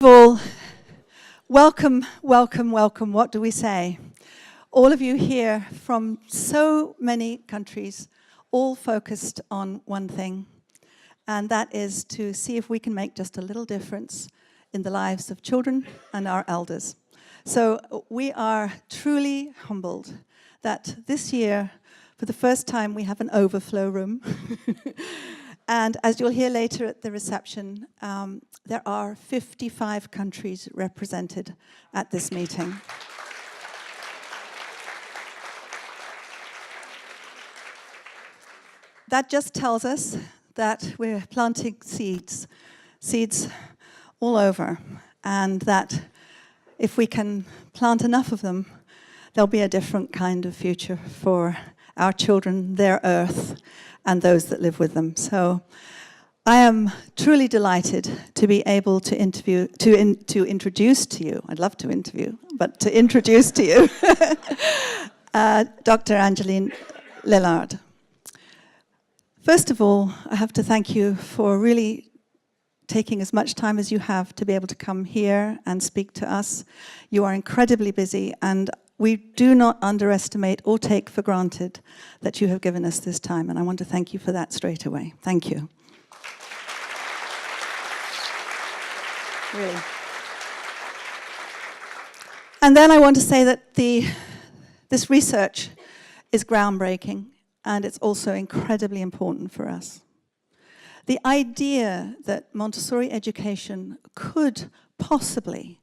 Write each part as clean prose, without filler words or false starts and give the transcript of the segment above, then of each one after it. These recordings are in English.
All, welcome, welcome, welcome. What do we say? All of you here from so many countries, all focused on one thing, and that is to see if we can make just a little difference in the lives of children and our elders. So we are truly humbled that this year, for the first time, we have an overflow room. And as you'll hear later at the reception, there are 55 countries represented at this meeting. That just tells us that we're planting seeds all over, and that if we can plant enough of them, there'll be a different kind of future for our children, their earth, and those that live with them. So I am truly delighted to be able to introduce to you, I'd love to interview, but to introduce to you Dr. Angeline Lillard. First of all, I have to thank you for really taking as much time as you have to be able to come here and speak to us. You are incredibly busy, and we do not underestimate or take for granted that you have given us this time, and I want to thank you for that straight away. Thank you. Really. And then I want to say that this research is groundbreaking, and it's also incredibly important for us. The idea that Montessori education could possibly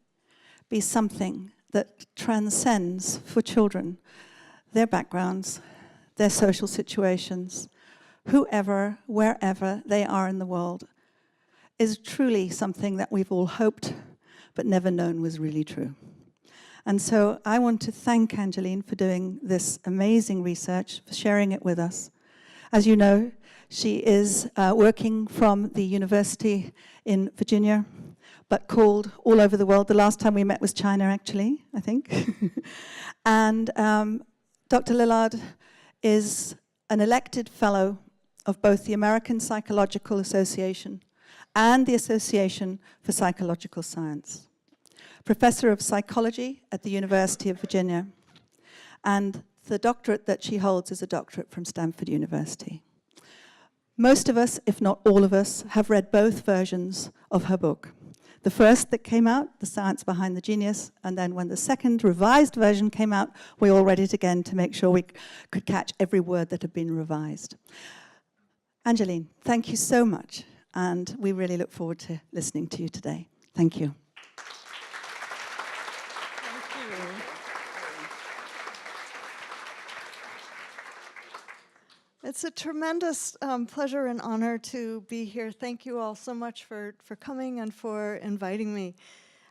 be something that transcends for children their backgrounds, their social situations, whoever, wherever they are in the world, is truly something that we've all hoped but never known was really true. And so I want to thank Angeline for doing this amazing research, for sharing it with us. As you know, she is working from the university in Virginia, but called all over the world. The last time we met was China, actually, I think. And Dr. Lillard is an elected fellow of both the American Psychological Association and the Association for Psychological Science. Professor of Psychology at the University of Virginia. And the doctorate that she holds is a doctorate from Stanford University. Most of us, if not all of us, have read both versions of her book. The first that came out, The Science Behind the Genius, and then when the second revised version came out, we all read it again to make sure we could catch every word that had been revised. Angeline, thank you so much, and we really look forward to listening to you today. Thank you. It's a tremendous pleasure and honor to be here. Thank you all so much for coming and for inviting me.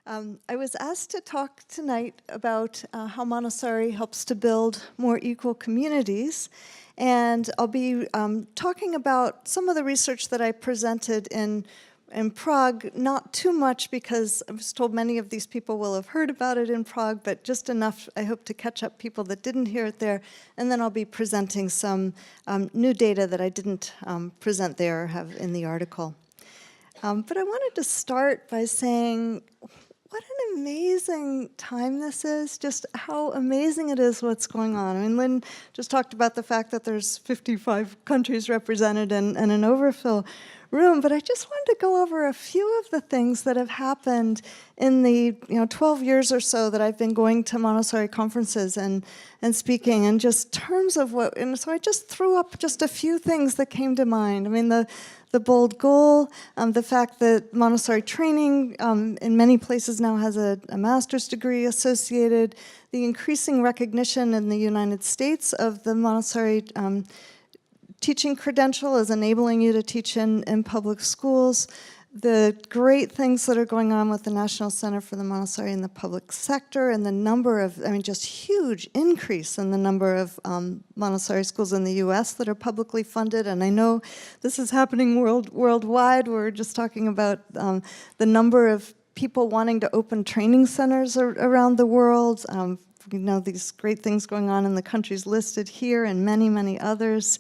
I was asked to talk tonight about how Montessori helps to build more equal communities. And I'll be talking about some of the research that I presented in Prague, not too much because I was told many of these people will have heard about it in Prague, but just enough, I hope, to catch up people that didn't hear it there. And then I'll be presenting some new data that I didn't present there or have in the article. But I wanted to start by saying what an amazing time this is, just how amazing it is what's going on. I mean, Lynn just talked about the fact that there's 55 countries represented and an overfill room, but I just wanted to go over a few of the things that have happened in the 12 years or so that I've been going to Montessori conferences and speaking, and just terms of what, and so I just threw up just a few things that came to mind. I mean, the bold goal, the fact that Montessori training in many places now has a master's degree associated, the increasing recognition in the United States of the Montessori teaching credential as enabling you to teach in public schools, the great things that are going on with the National Center for the Montessori in the public sector, and the number of, just huge increase in the number of Montessori schools in the US that are publicly funded. And I know this is happening worldwide. We're just talking about the number of people wanting to open training centers around the world. These great things going on in the countries listed here and many, many others.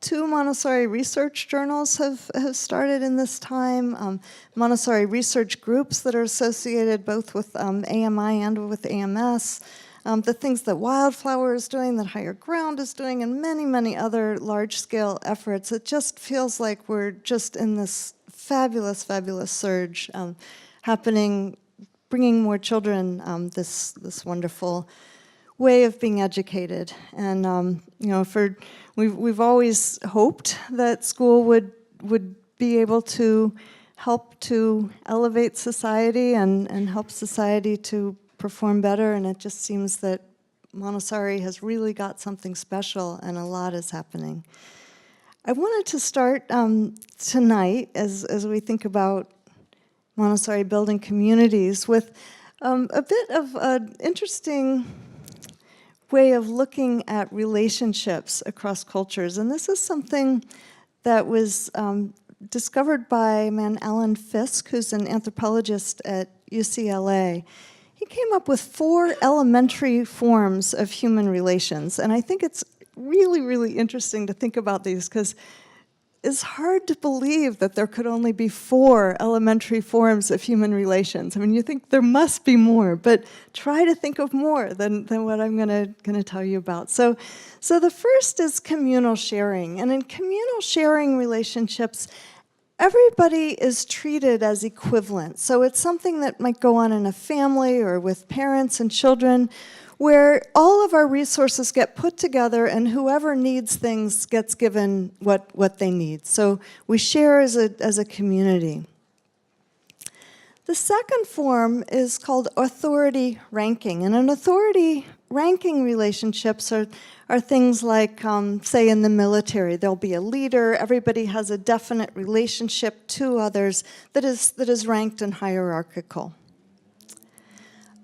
2 Montessori research journals have started in this time, Montessori research groups that are associated both with AMI and with AMS, the things that Wildflower is doing, that Higher Ground is doing, and many, many other large-scale efforts. It just feels like we're just in this fabulous, fabulous surge happening, bringing more children this wonderful way of being educated. And we've always hoped that school would be able to help to elevate society and help society to perform better, and it just seems that Montessori has really got something special and a lot is happening. I wanted to start tonight, as we think about Montessori building communities, with a bit of an interesting way of looking at relationships across cultures. And this is something that was discovered by a man, Alan Fisk, who's an anthropologist at UCLA. He came up with 4 elementary forms of human relations. And I think it's really, really interesting to think about these, because it's hard to believe that there could only be 4 elementary forms of human relations. I mean, you think there must be more, but try to think of more than what I'm gonna tell you about. So the first is communal sharing. And in communal sharing relationships, everybody is treated as equivalent. So it's something that might go on in a family or with parents and children, where all of our resources get put together and whoever needs things gets given what they need. So we share as a community. The second form is called authority ranking. And in authority ranking relationships are things like, say, in the military, there'll be a leader, everybody has a definite relationship to others that is ranked and hierarchical.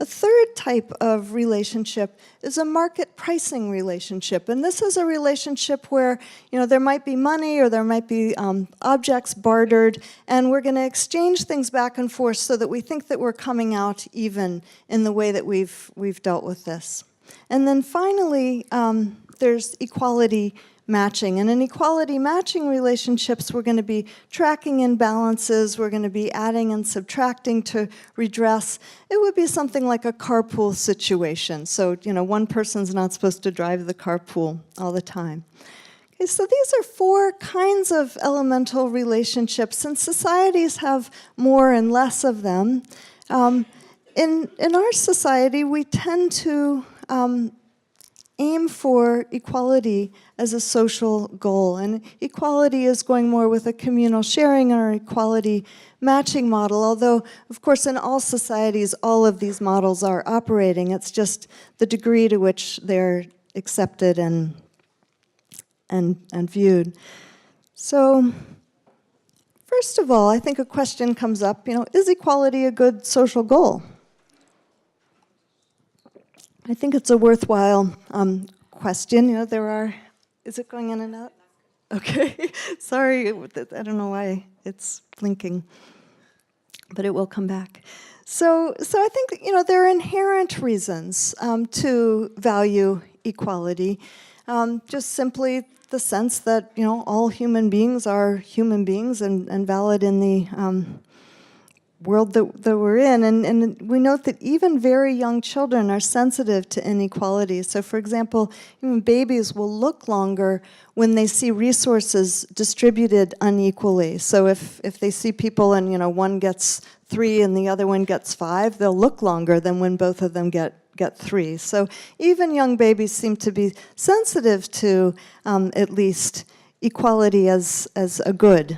A third type of relationship is a market pricing relationship. And this is a relationship where, there might be money or there might be objects bartered, and we're going to exchange things back and forth so that we think that we're coming out even in the way that we've dealt with this. And then finally, there's equality matching. And in equality matching relationships, we're going to be tracking imbalances, we're going to be adding and subtracting to redress. It would be something like a carpool situation. So, one person's not supposed to drive the carpool all the time. Okay, so these are 4 kinds of elemental relationships, and societies have more and less of them. In our society, we tend to aim for equality as a social goal. And equality is going more with a communal sharing or equality matching model, although, of course, in all societies, all of these models are operating. It's just the degree to which they're accepted and viewed. So, first of all, I think a question comes up, is equality a good social goal? I think it's a worthwhile question. Is it going in and out? Okay, sorry, I don't know why it's blinking, but it will come back. So I think, there are inherent reasons to value equality. Just simply the sense that, all human beings are human beings and valid in the world that we're in. And we note that even very young children are sensitive to inequality. So, for example, even babies will look longer when they see resources distributed unequally. So if they see people and, one gets 3 and the other one gets 5, they'll look longer than when both of them get 3. So even young babies seem to be sensitive to at least equality as a good.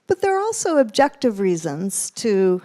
But there are also objective reasons to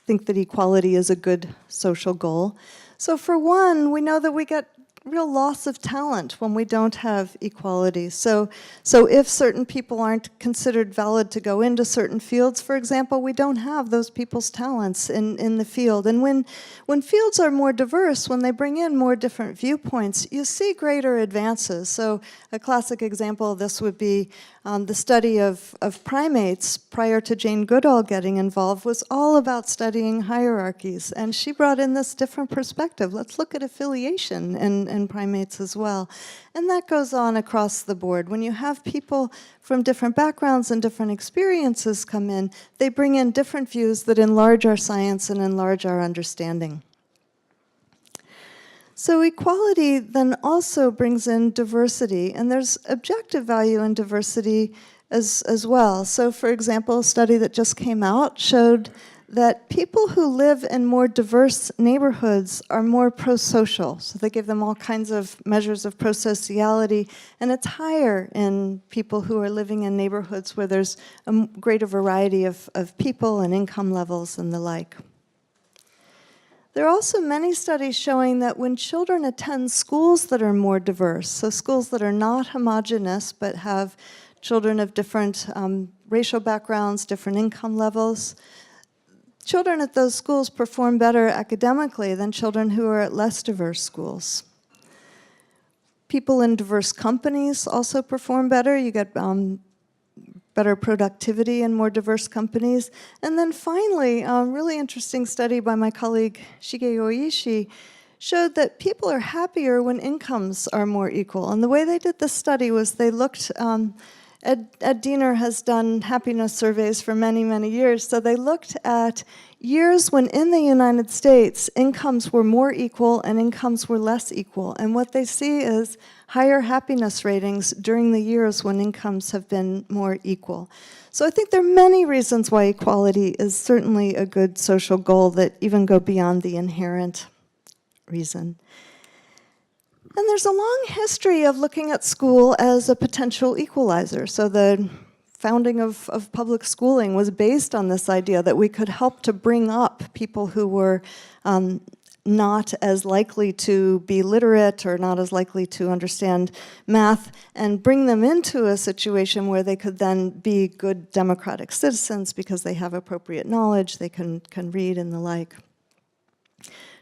think that equality is a good social goal. So for one, we know that we get real loss of talent when we don't have equality. So if certain people aren't considered valid to go into certain fields, for example, we don't have those people's talents in the field. And when fields are more diverse, when they bring in more different viewpoints, you see greater advances. So a classic example of this would be the study of primates prior to Jane Goodall getting involved was all about studying hierarchies. And she brought in this different perspective. Let's look at affiliation and in primates as well. And that goes on across the board. When you have people from different backgrounds and different experiences come in, they bring in different views that enlarge our science and enlarge our understanding. So equality then also brings in diversity, and there's objective value in diversity as well. So for example, a study that just came out showed that people who live in more diverse neighborhoods are more pro-social. So they give them all kinds of measures of pro-sociality, and it's higher in people who are living in neighborhoods where there's a greater variety of people and income levels and the like. There are also many studies showing that when children attend schools that are more diverse, so schools that are not homogeneous but have children of different racial backgrounds, different income levels, children at those schools perform better academically than children who are at less diverse schools. People in diverse companies also perform better. You get better productivity in more diverse companies. And then finally, a really interesting study by my colleague Shigeo Oishi showed that people are happier when incomes are more equal. And the way they did this study was they looked, Ed Diener has done happiness surveys for many, many years, so they looked at years when in the United States incomes were more equal and incomes were less equal. And what they see is higher happiness ratings during the years when incomes have been more equal. So I think there are many reasons why equality is certainly a good social goal that even go beyond the inherent reason. And there's a long history of looking at school as a potential equalizer. So the founding of public schooling was based on this idea that we could help to bring up people who were not as likely to be literate or not as likely to understand math, and bring them into a situation where they could then be good democratic citizens because they have appropriate knowledge, they can read and the like.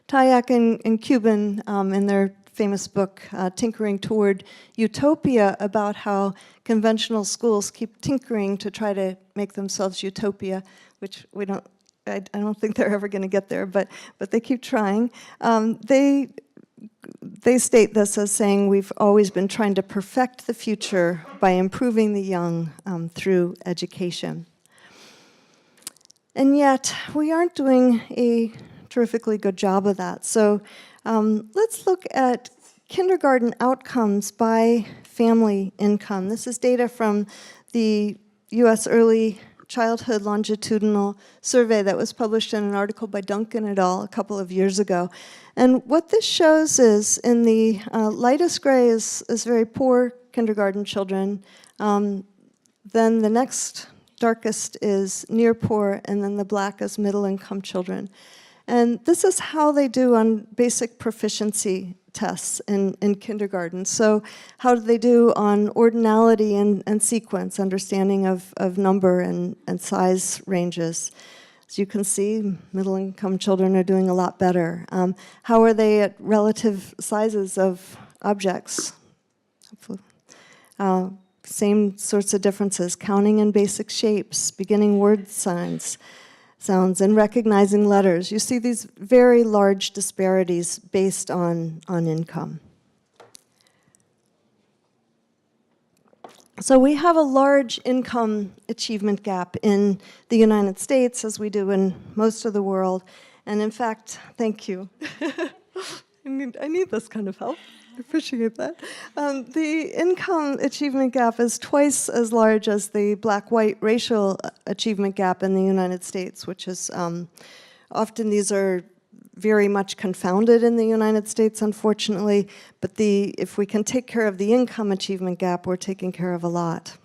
Tayak and Cuban, in their famous book, Tinkering Toward Utopia, about how conventional schools keep tinkering to try to make themselves utopia, which I don't think they're ever going to get there, but they keep trying. They state this as saying, we've always been trying to perfect the future by improving the young through education. And yet, we aren't doing a terrifically good job of that. So let's look at kindergarten outcomes by family income. This is data from the U.S. Early Childhood Longitudinal Survey that was published in an article by Duncan et al. A couple of years ago. And what this shows is, in the lightest gray is very poor kindergarten children. Then the next darkest is near poor, and then the black is middle income children. And this is how they do on basic proficiency tests in kindergarten. So how do they do on ordinality and sequence, understanding of number and size ranges? As you can see, middle-income children are doing a lot better. How are they at relative sizes of objects? Same sorts of differences, counting in basic shapes, beginning word sounds, and recognizing letters. You see these very large disparities based on income. So we have a large income achievement gap in the United States, as we do in most of the world. And in fact, thank you. I need this kind of help. I appreciate that. The income achievement gap is twice as large as the black-white racial achievement gap in the United States, which is often these are very much confounded in the United States, unfortunately. But if we can take care of the income achievement gap, we're taking care of a lot.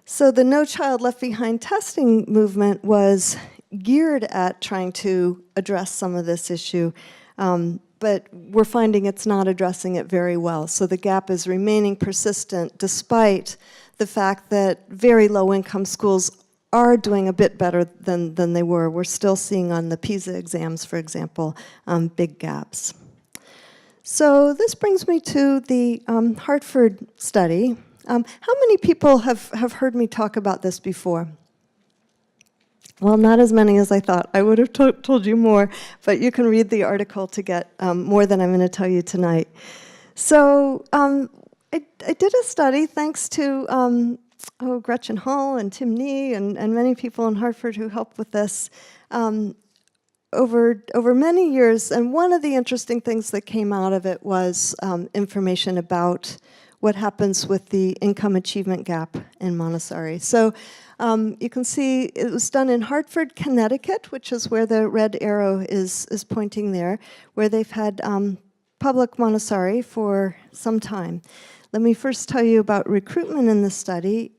So the No Child Left Behind testing movement was geared at trying to address some of this issue. But we're finding it's not addressing it very well. So the gap is remaining persistent despite the fact that very low-income schools are doing a bit better than they were. We're still seeing on the PISA exams, for example, big gaps. So this brings me to the Hartford study. How many people have heard me talk about this before? Well, not as many as I thought. I would have told you more, but you can read the article to get more than I'm going to tell you tonight. So I did a study thanks to Gretchen Hall and Tim Nee and many people in Hartford who helped with this over many years. And one of the interesting things that came out of it was information about what happens with the income achievement gap in Montessori. So you can see it was done in Hartford, Connecticut, which is where the red arrow is pointing there, where they've had public Montessori for some time. Let me first tell you about recruitment in the study.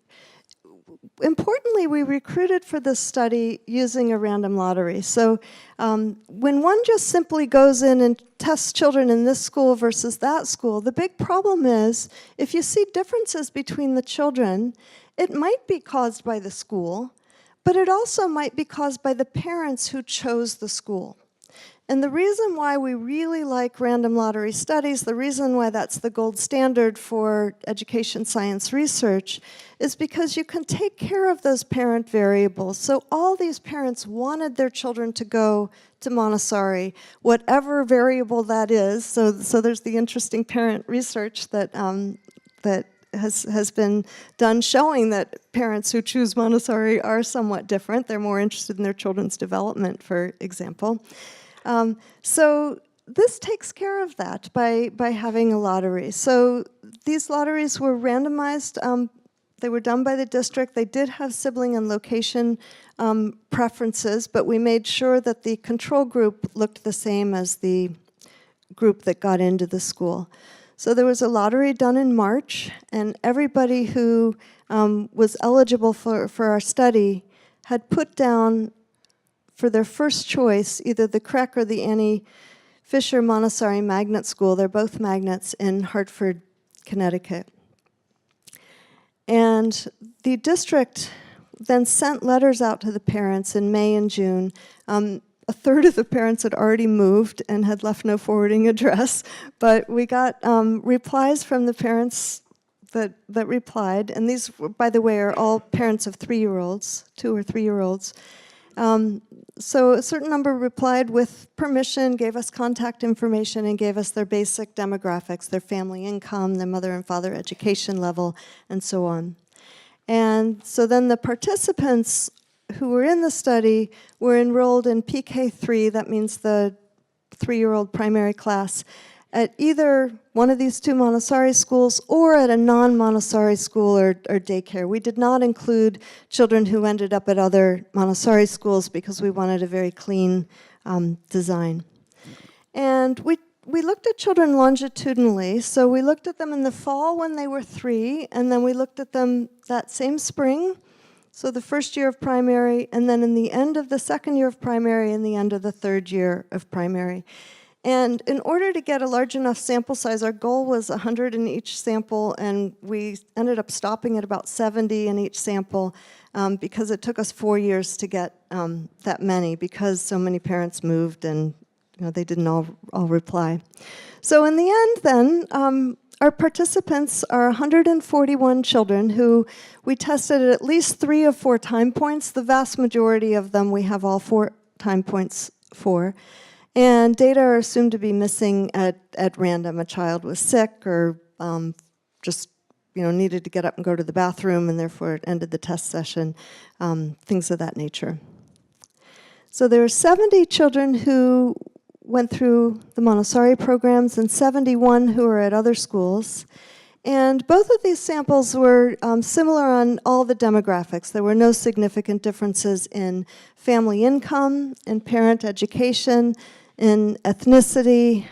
Importantly, we recruited for this study using a random lottery. So when one just simply goes in and tests children in this school versus that school, the big problem is if you see differences between the children, it might be caused by the school, but it also might be caused by the parents who chose the school. And the reason why we really like random lottery studies, the reason why that's the gold standard for education science research, is because you can take care of those parent variables. So all these parents wanted their children to go to Montessori, whatever variable that is. So there's the interesting parent research that has been done showing that parents who choose Montessori are somewhat different. They're more interested in their children's development, for example. So this takes care of that by having a lottery. So these lotteries were randomized. They were done by the district. They did have sibling and location preferences, but we made sure that the control group looked the same as the group that got into the school. So there was a lottery done in March, and everybody who was eligible for our study had put down for their first choice, either the Creek or the Annie Fisher Montessori Magnet School. They're both magnets in Hartford, Connecticut. And the district then sent letters out to the parents in May and June. A third of the parents had already moved and had left no forwarding address, but we got replies from the parents that replied, and these, by the way, are all parents of 3-year-olds, 2 or 3-year-olds. So a certain number replied with permission, gave us contact information, and gave us their basic demographics, their family income, their mother and father education level, and so on. And so then the participants who were in the study were enrolled in PK3, that means the 3-year-old primary class, at either one of these 2 Montessori schools or at a non-Montessori school or daycare. We did not include children who ended up at other Montessori schools because we wanted a very clean design. And we looked at children longitudinally. So we looked at them in the fall when they were 3, and then we looked at them that same spring, so the first year of primary, and then in the end of the second year of primary and the end of the third year of primary. And in order to get a large enough sample size, our goal was 100 in each sample, and we ended up stopping at about 70 in each sample because it took us 4 years to get that many because so many parents moved and they didn't all reply. So in the end then, our participants are 141 children who we tested at least 3 of 4 time points. The vast majority of them we have all 4 time points for. And data are assumed to be missing at random. A child was sick or just needed to get up and go to the bathroom and therefore it ended the test session, things of that nature. So there are 70 children who went through the Montessori programs and 71 who are at other schools. And both of these samples were similar on all the demographics. There were no significant differences in family income, in parent education, in ethnicity,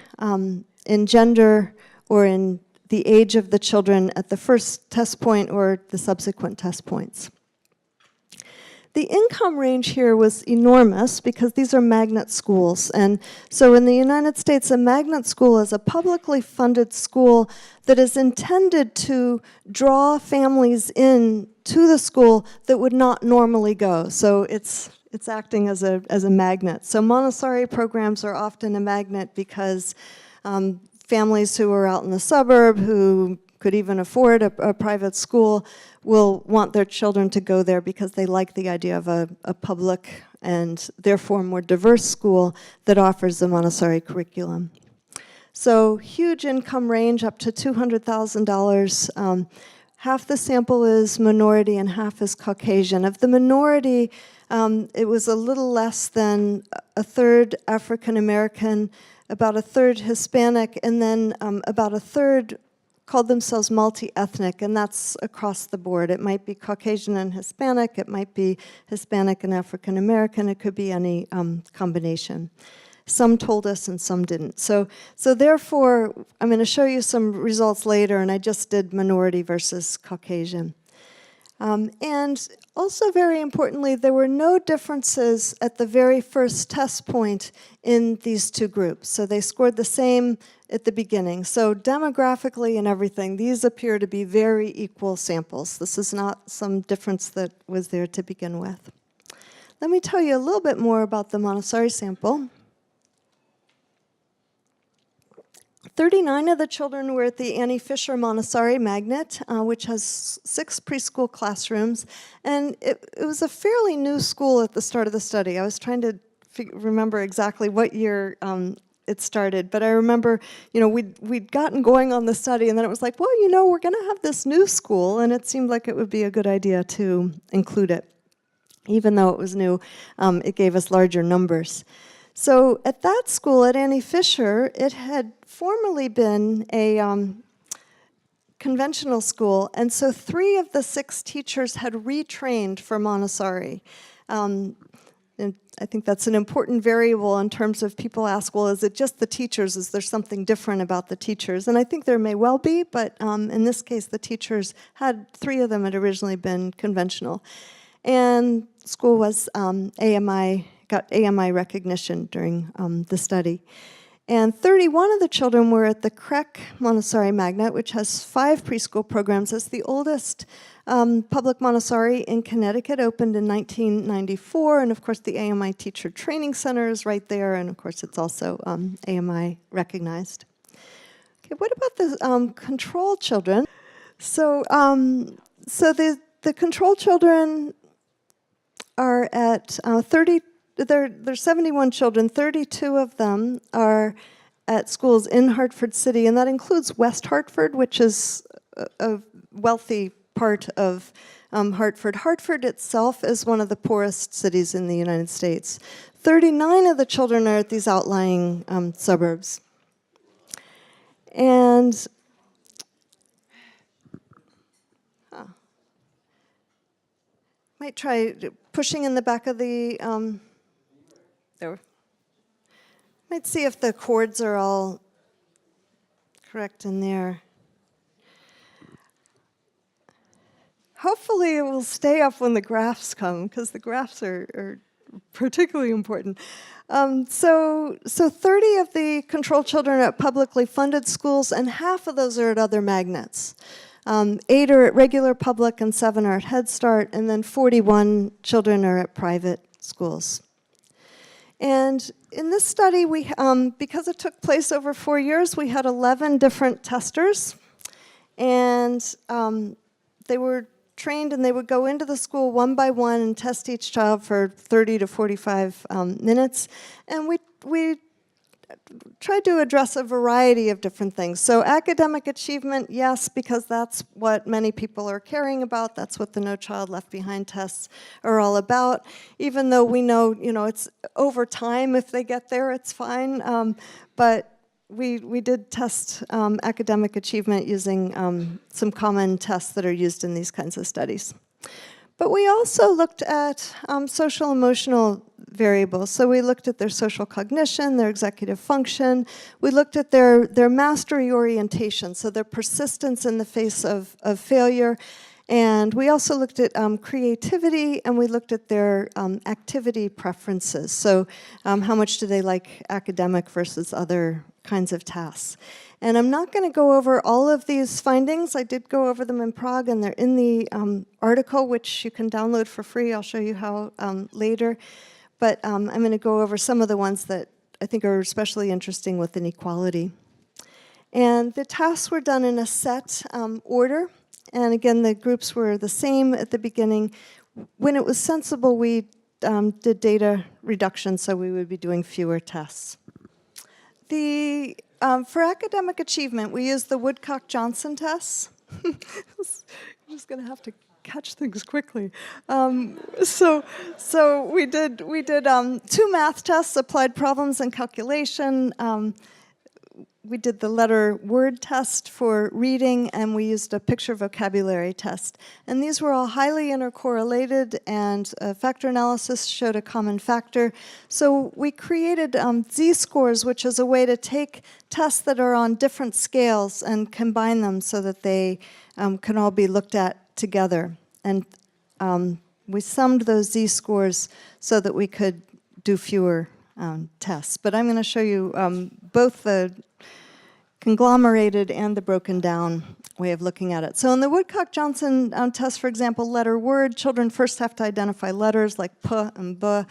in gender, or in the age of the children at the first test point or the subsequent test points. The income range here was enormous because these are magnet schools. And so in the United States, a magnet school is a publicly funded school that is intended to draw families in to the school that would not normally go. So it's acting as a magnet. So Montessori programs are often a magnet because families who are out in the suburb who could even afford a private school will want their children to go there because they like the idea of a public and therefore more diverse school that offers the Montessori curriculum. So huge income range up to $200,000. Half the sample is minority and half is Caucasian. Of the minority, it was a little less than a third African American, about a third Hispanic, and then about a third called themselves multi-ethnic, and that's across the board. It might be Caucasian and Hispanic, it might be Hispanic and African American, it could be any combination. Some told us and some didn't. So therefore, I'm going to show you some results later, and I just did minority versus Caucasian. And also very importantly, there were no differences at the very first test point in these two groups. So they scored the same at the beginning. So demographically and everything, these appear to be very equal samples. This is not some difference that was there to begin with. Let me tell you a little bit more about the Montessori sample. 39 of the children were at the Annie Fisher Montessori Magnet, which has 6 preschool classrooms. And it was a fairly new school at the start of the study. I was trying to remember exactly what year it started. But I remember, we'd gotten going on the study, and then it was like, well, we're going to have this new school, and it seemed like it would be a good idea to include it. Even though it was new, it gave us larger numbers. So at that school, at Annie Fisher, it had formerly been a conventional school, and so 3 of the 6 teachers had retrained for Montessori. And I think that's an important variable in terms of people ask, well, is it just the teachers? Is there something different about the teachers? And I think there may well be, but in this case, the teachers had 3 of them had originally been conventional. And school was got AMI recognition during the study. And 31 of the children were at the Creek Montessori Magnet, which has 5 preschool programs. It's the oldest public Montessori in Connecticut, opened in 1994. And of course, the AMI Teacher Training Center is right there. And of course, it's also AMI recognized. Okay, what about the control children? So, the control children are at 30. There's 71 children. 32 of them are at schools in Hartford City, and that includes West Hartford, which is a wealthy part of Hartford. Hartford itself is one of the poorest cities in the United States. 39 of the children are at these outlying suburbs. And might try pushing in the back of the there. Might see if the chords are all correct in there. Hopefully it will stay up when the graphs come, because the graphs are particularly important. So 30 of the control children are at publicly funded schools, and half of those are at other magnets. 8 are at regular public, and 7 are at Head Start, and then 41 children are at private schools. And in this study, we, because it took place over 4 years, we had 11 different testers. And they were trained, and they would go into the school one by one and test each child for 30 to 45 minutes. And we tried to address a variety of different things. So academic achievement, yes, because that's what many people are caring about. That's what the No Child Left Behind tests are all about. Even though we know, it's over time. If they get there, it's fine. But we did test academic achievement using some common tests that are used in these kinds of studies. But we also looked at social emotional variables. So we looked at their social cognition, their executive function. We looked at their mastery orientation, so their persistence in the face of failure. And we also looked at creativity, and we looked at their activity preferences. So how much do they like academic versus other kinds of tasks. And I'm not going to go over all of these findings. I did go over them in Prague, and they're in the article, which you can download for free. I'll show you how later. But I'm going to go over some of the ones that I think are especially interesting with inequality. And the tasks were done in a set order. And again, the groups were the same at the beginning. When it was sensible, we did data reduction, so we would be doing fewer tests. For academic achievement, we used the Woodcock-Johnson tests. I'm just going to have to catch things quickly. So we did 2 math tests, applied problems and calculation. We did the letter word test for reading, and we used a picture vocabulary test. And these were all highly intercorrelated, and factor analysis showed a common factor. So we created z-scores, which is a way to take tests that are on different scales and combine them so that they can all be looked at together. And we summed those z-scores so that we could do fewer tests. But I'm going to show you both the conglomerated and the broken down way of looking at it. So in the Woodcock-Johnson test, for example, letter word, children first have to identify letters like p and b.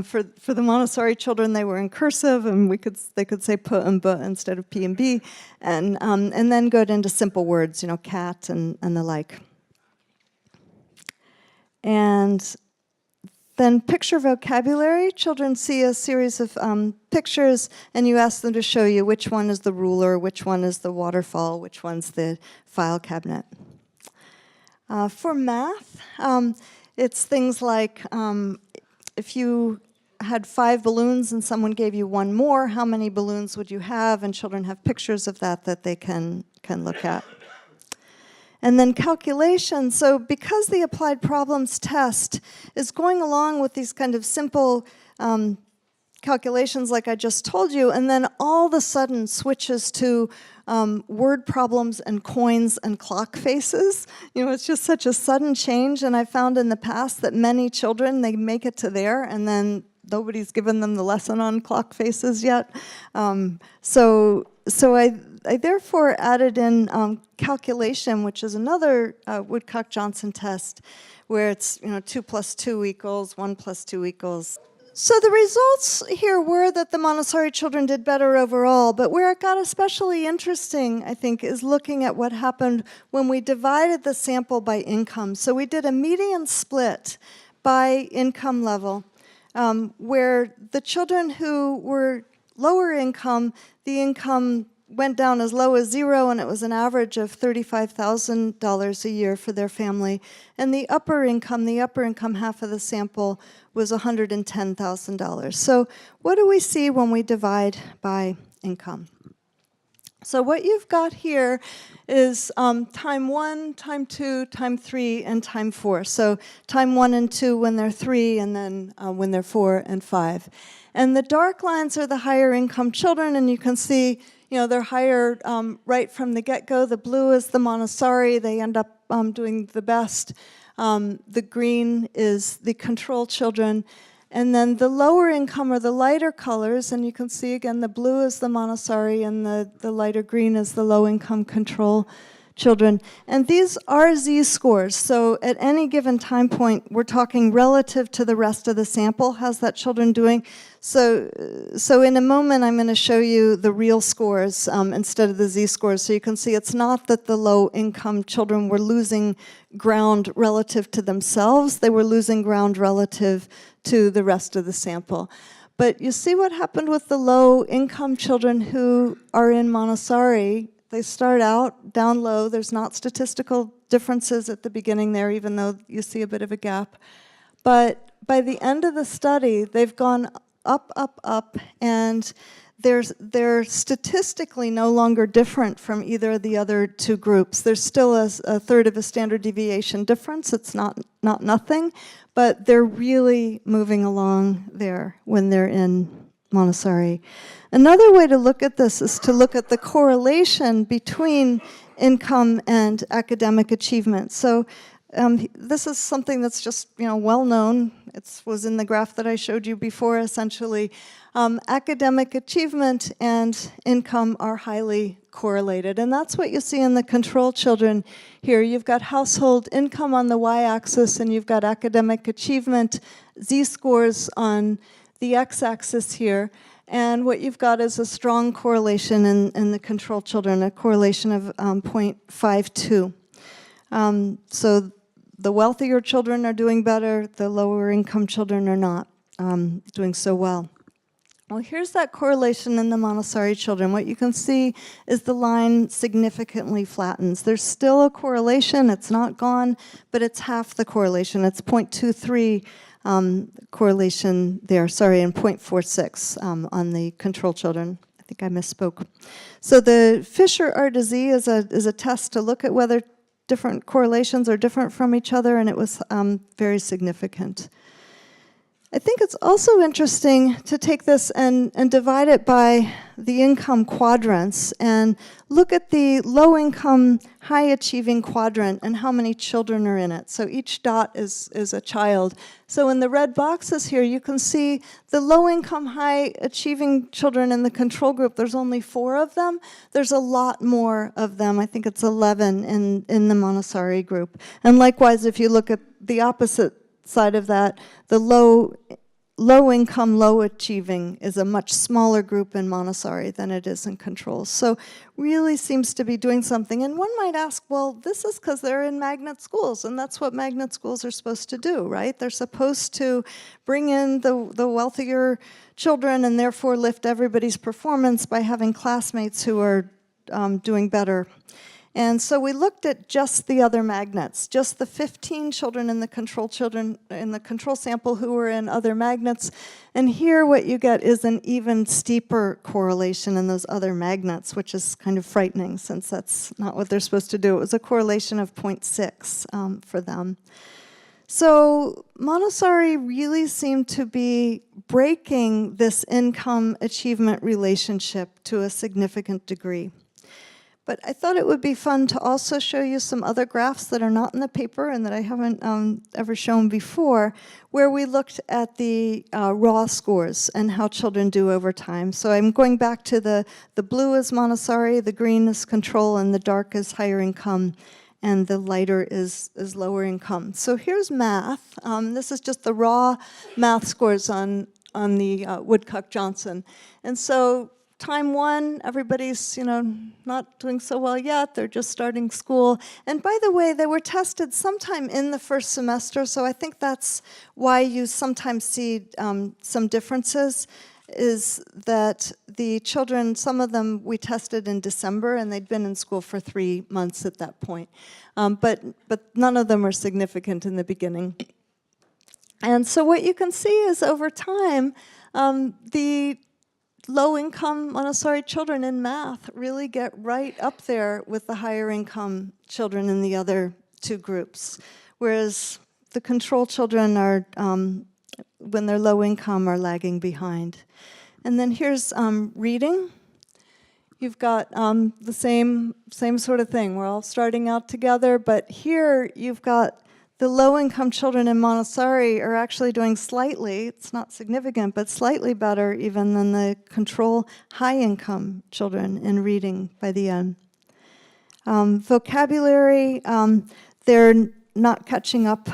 For the Montessori children, they were in cursive, and they could say p and b instead of p and b, and then go into simple words, cat and the like. And then picture vocabulary. Children see a series of pictures, and you ask them to show you which one is the ruler, which one is the waterfall, which one's the file cabinet. For math, it's things like if you had 5 balloons and someone gave you 1 more, how many balloons would you have? And children have pictures of that they can look at. And then calculation. So because the applied problems test is going along with these kind of simple calculations like I just told you, and then all of a sudden switches to word problems and coins and clock faces. It's just such a sudden change, and I found in the past that many children, they make it to there, and then nobody's given them the lesson on clock faces yet. So I therefore added in calculation, which is another Woodcock-Johnson test, where it's 2 + 2 = 1 + 2 =. So the results here were that the Montessori children did better overall, but where it got especially interesting, I think, is looking at what happened when we divided the sample by income. So we did a median split by income level, where the children who were lower income, the income went down as low as 0, and it was an average of $35,000 a year for their family. And the upper income half of the sample was $110,000. So what do we see when we divide by income? So what you've got here is time 1, time 2, time 3, and time 4. So time 1 and 2 when they're 3, and then when they're 4 and 5. And the dark lines are the higher income children, and you can see they're higher right from the get-go. The blue is the Montessori. They end up doing the best. The green is the control children. And then the lower income are the lighter colors, and you can see again the blue is the Montessori, and the lighter green is the low-income control children. And these are z-scores, so at any given time point, we're talking relative to the rest of the sample. How's that children doing? So in a moment, I'm going to show you the real scores instead of the z-scores. So you can see it's not that the low-income children were losing ground relative to themselves. They were losing ground relative to the rest of the sample. But you see what happened with the low-income children who are in Montessori. They start out down low. There's not statistical differences at the beginning there, even though you see a bit of a gap. But by the end of the study, they've gone up, up, up, and they're statistically no longer different from either of the other 2 groups. There's still a third of a standard deviation difference. It's not nothing, but they're really moving along there when they're in Montessori. Another way to look at this is to look at the correlation between income and academic achievement. So this is something that's just well known. It was in the graph that I showed you before. Essentially, academic achievement and income are highly correlated, and that's what you see in the control children here. You've got household income on the y-axis, and you've got academic achievement z-scores on the x-axis here. And what you've got is a strong correlation in the control children, a correlation of 0.52. So the wealthier children are doing better, the lower income children are not doing so well. Well, here's that correlation in the Montessori children. What you can see is the line significantly flattens. There's still a correlation, it's not gone, but it's half the correlation. It's 0.23 correlation there, and 0.46 on the control children. I think I misspoke. So the Fisher-RDZ is a test to look at whether different correlations are different from each other, and it was very significant. I think it's also interesting to take this and divide it by the income quadrants and look at the low-income, high-achieving quadrant and how many children are in it. So each dot is a child. So in the red boxes here, you can see the low-income, high-achieving children in the control group. There's only 4 of them. There's a lot more of them. I think it's 11 in the Montessori group. And likewise, if you look at the opposite side of that, the low income, low achieving is a much smaller group in Montessori than it is in control. So really seems to be doing something. And one might ask, well, this is because they're in magnet schools, and that's what magnet schools are supposed to do, right? They're supposed to bring in the wealthier children and therefore lift everybody's performance by having classmates who are doing better. And so we looked at just the other magnets, just the 15 children in the control sample who were in other magnets. And here what you get is an even steeper correlation in those other magnets, which is kind of frightening since that's not what they're supposed to do. It was a correlation of 0.6 for them. So Montessori really seemed to be breaking this income achievement relationship to a significant degree. But I thought it would be fun to also show you some other graphs that are not in the paper and that I haven't ever shown before, where we looked at the raw scores and how children do over time. So I'm going back to the blue is Montessori, the green is control, and the dark is higher income, and the lighter is lower income. So here's math. This is just the raw math scores on the Woodcock-Johnson. And so time 1, everybody's, not doing so well yet. They're just starting school. And by the way, they were tested sometime in the first semester, so I think that's why you sometimes see some differences, is that the children, some of them we tested in December, and they'd been in school for 3 months at that point. But none of them were significant in the beginning. And so what you can see is over time, the low-income Montessori children in math really get right up there with the higher-income children in the other 2 groups, whereas the control children are, when they're low-income, are lagging behind. And then here's reading. You've got the same sort of thing. We're all starting out together, but here you've got the low-income children in Montessori are actually doing slightly, it's not significant, but slightly better even than the control high-income children in reading by the end. Vocabulary, they're not catching up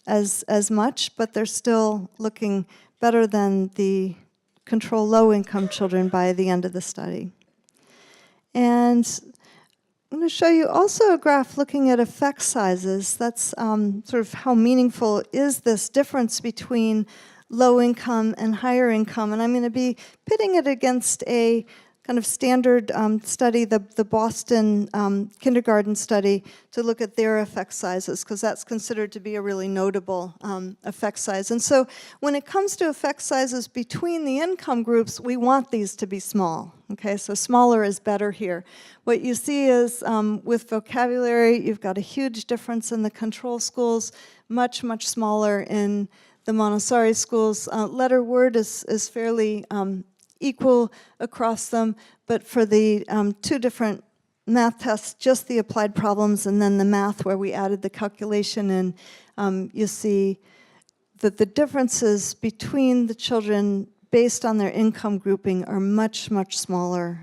as much, but they're still looking better than the control low-income children by the end of the study. And I'm going to show you also a graph looking at effect sizes. That's sort of how meaningful is this difference between low income and higher income. And I'm going to be pitting it against a kind of standard study, the Boston kindergarten study, to look at their effect sizes, because that's considered to be a really notable effect size. And so when it comes to effect sizes between the income groups, we want these to be small. Okay, so smaller is better here. What you see is with vocabulary, you've got a huge difference in the control schools, much, much smaller in the Montessori schools. Letter word is fairly equal across them, but for the 2 different math tests, just the applied problems and then the math where we added the calculation in, you see that the differences between the children based on their income grouping are much, much smaller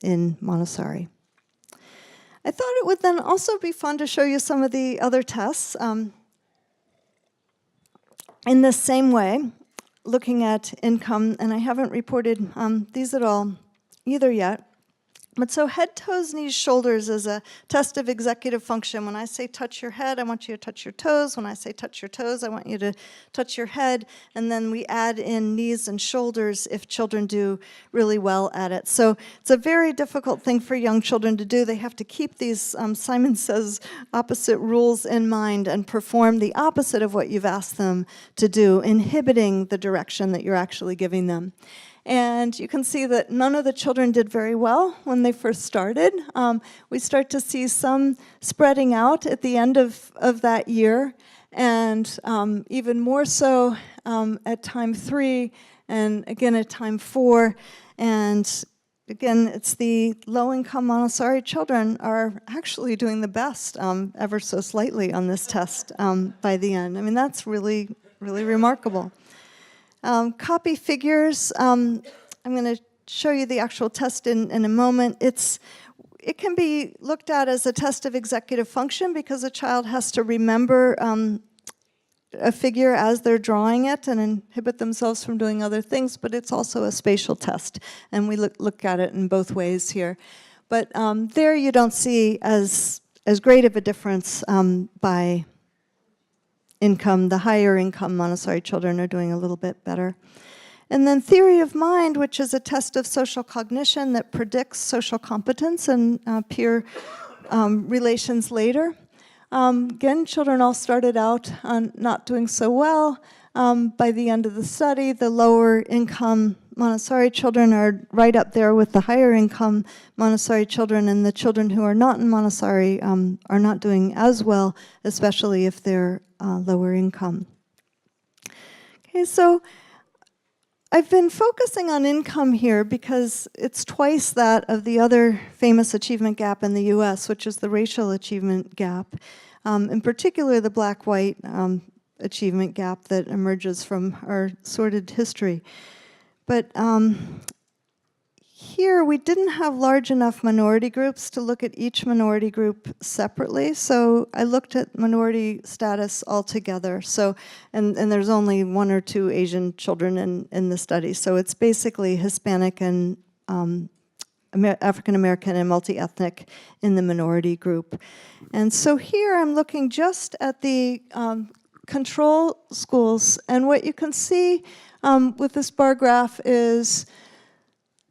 in Montessori. I thought it would then also be fun to show you some of the other tests in the same way, looking at income, and I haven't reported these at all either yet. But so head, toes, knees, shoulders is a test of executive function. When I say touch your head, I want you to touch your toes. When I say touch your toes, I want you to touch your head. And then we add in knees and shoulders if children do really well at it. So it's a very difficult thing for young children to do. They have to keep these, Simon says, opposite rules in mind and perform the opposite of what you've asked them to do, inhibiting the direction that you're actually giving them. And you can see that none of the children did very well when they first started. We start to see some spreading out at the end of that year, and even more so at time 3, and again at time 4. And again, it's the low-income Montessori children are actually doing the best, ever so slightly on this test by the end. I mean, that's really, really remarkable. Copy figures. I'm going to show you the actual test in a moment. It can be looked at as a test of executive function because a child has to remember a figure as they're drawing it and inhibit themselves from doing other things, but it's also a spatial test, and we look at it in both ways here. But there you don't see as great of a difference by income. The higher income Montessori children are doing a little bit better. And then theory of mind, which is a test of social cognition that predicts social competence and peer relations later. Again, children all started out not doing so well. By the end of the study, the lower income Montessori children are right up there with the higher income Montessori children, and the children who are not in Montessori are not doing as well, especially if they're lower income. Okay, so I've been focusing on income here because it's twice that of the other famous achievement gap in the US, which is the racial achievement gap, in particular the black-white achievement gap that emerges from our sordid history. But here we didn't have large enough minority groups to look at each minority group separately, so I looked at minority status altogether. So, and there's only 1 or 2 Asian children in the study, so it's basically Hispanic and African American and multi-ethnic in the minority group. And so here I'm looking just at the control schools, and what you can see with this bar graph is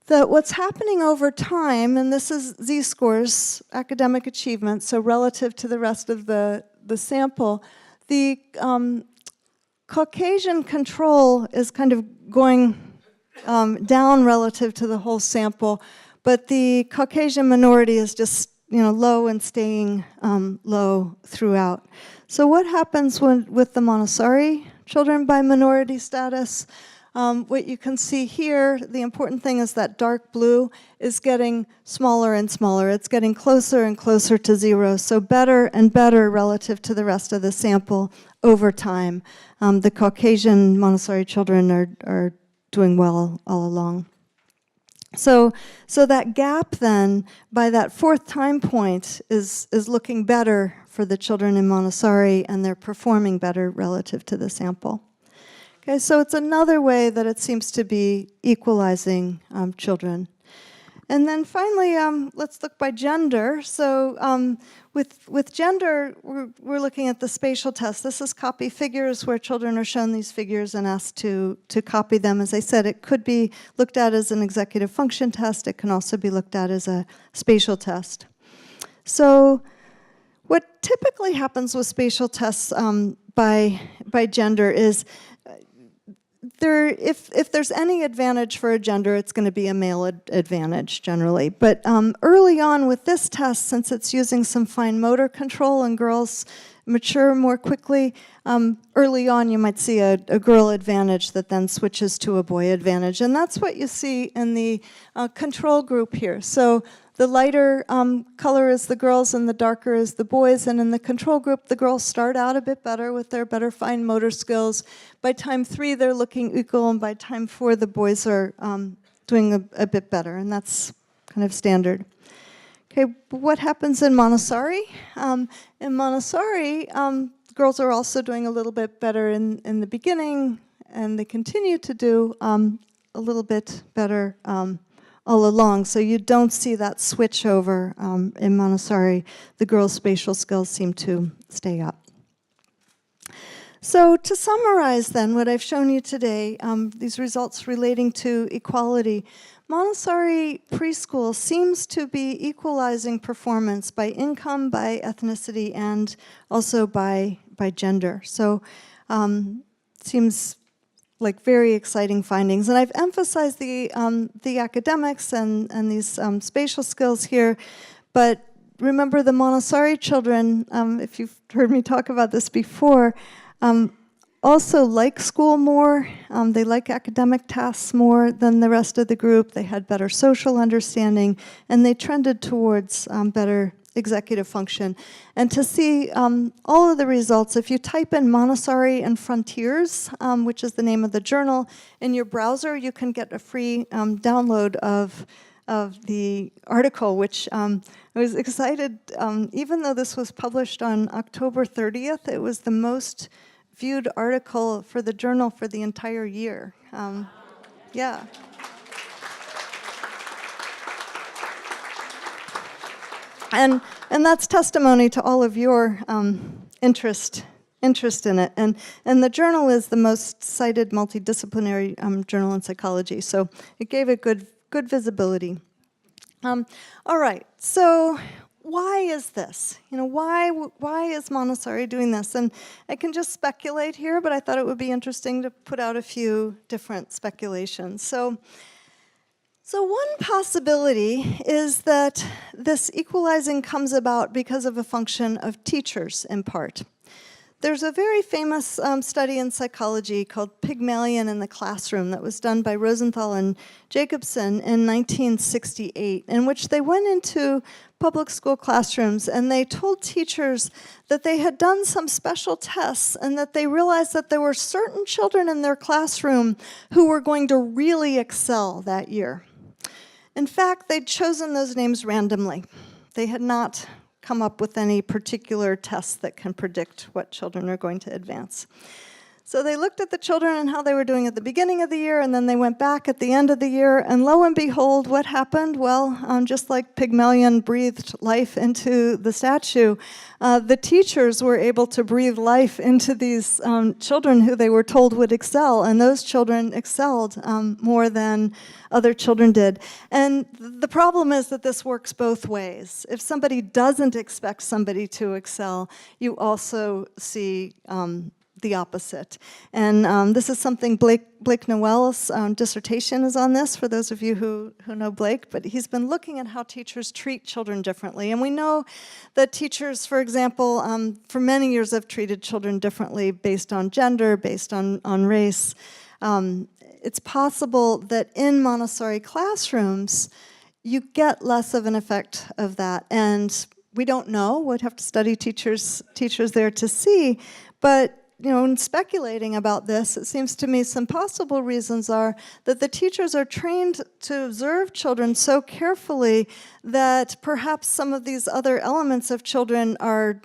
that what's happening over time, and this is z-scores, academic achievement, so relative to the rest of the sample, the Caucasian control is kind of going down relative to the whole sample, but the Caucasian minority is just low and staying low throughout. So what happens with the Montessori children by minority status? What you can see here, the important thing is that dark blue is getting smaller and smaller. It's getting closer and closer to 0, so better and better relative to the rest of the sample over time. The Caucasian Montessori children are doing well all along. So that gap then, by that 4th time point, is looking better for the children in Montessori, and they're performing better relative to the sample. Okay, so it's another way that it seems to be equalizing children. And then finally, let's look by gender. So with gender, we're looking at the spatial test. This is copy figures, where children are shown these figures and asked to copy them. As I said, it could be looked at as an executive function test. It can also be looked at as a spatial test. So what typically happens with spatial tests by gender is if there's any advantage for a gender, it's going to be a male advantage generally. But early on with this test, since it's using some fine motor control and girls mature more quickly, early on you might see a girl advantage that then switches to a boy advantage. And that's what you see in the control group here. So the lighter color is the girls and the darker is the boys. And in the control group, the girls start out a bit better with their better fine motor skills. By time 3, they're looking equal, and by time 4, the boys are doing a bit better, and that's kind of standard. Okay, what happens in Montessori? In Montessori, girls are also doing a little bit better in the beginning, and they continue to do a little bit better all along. So you don't see that switch over in Montessori. The girls' spatial skills seem to stay up. So to summarize then what I've shown you today, these results relating to equality, Montessori preschool seems to be equalizing performance by income, by ethnicity, and also by gender. So seems like very exciting findings. And I've emphasized the academics and these spatial skills here, but remember the Montessori children, if you've heard me talk about this before, also like school more. They like academic tasks more than the rest of the group. They had better social understanding, and they trended towards better executive function. And to see all of the results, if you type in Montessori and Frontiers, which is the name of the journal, in your browser, you can get a free download of the article, which I was excited, even though this was published on October 30th, it was the most viewed article for the journal for the entire year. Yeah. And that's testimony to all of your interest in it. And the journal is the most cited multidisciplinary journal in psychology, so it gave it good visibility. All right, so why is this? You know, why is Montessori doing this? And I can just speculate here, but I thought it would be interesting to put out a few different speculations. So one possibility is that this equalizing comes about because of a function of teachers, in part. There's a very famous study in psychology called Pygmalion in the Classroom that was done by Rosenthal and Jacobson in 1968, in which they went into public school classrooms and they told teachers that they had done some special tests and that they realized that there were certain children in their classroom who were going to really excel that year. In fact, they'd chosen those names randomly. They had not come up with any particular tests that can predict what children are going to advance. So they looked at the children and how they were doing at the beginning of the year, and then they went back at the end of the year, and lo and behold, what happened? Well, just like Pygmalion breathed life into the statue, the teachers were able to breathe life into these children who they were told would excel, and those children excelled more than other children did. And the problem is that this works both ways. If somebody doesn't expect somebody to excel, you also see the opposite. And this is something Blake Noel's dissertation is on this, for those of you who know Blake, but he's been looking at how teachers treat children differently. And we know that teachers, for example, for many years have treated children differently based on gender, based on race. It's possible that in Montessori classrooms, you get less of an effect of that. And we don't know, we'd have to study teachers there to see, but you know, in speculating about this, it seems to me some possible reasons are that the teachers are trained to observe children so carefully that perhaps some of these other elements of children are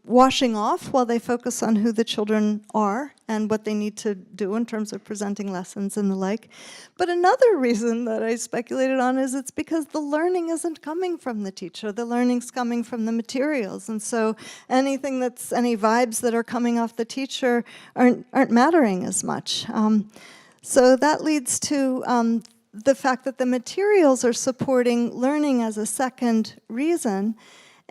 washing off while they focus on who the children are and what they need to do in terms of presenting lessons and the like. But another reason that I speculated on is it's because the learning isn't coming from the teacher. The learning's coming from the materials. And so any vibes that are coming off the teacher aren't mattering as much. So that leads to the fact that the materials are supporting learning as a second reason.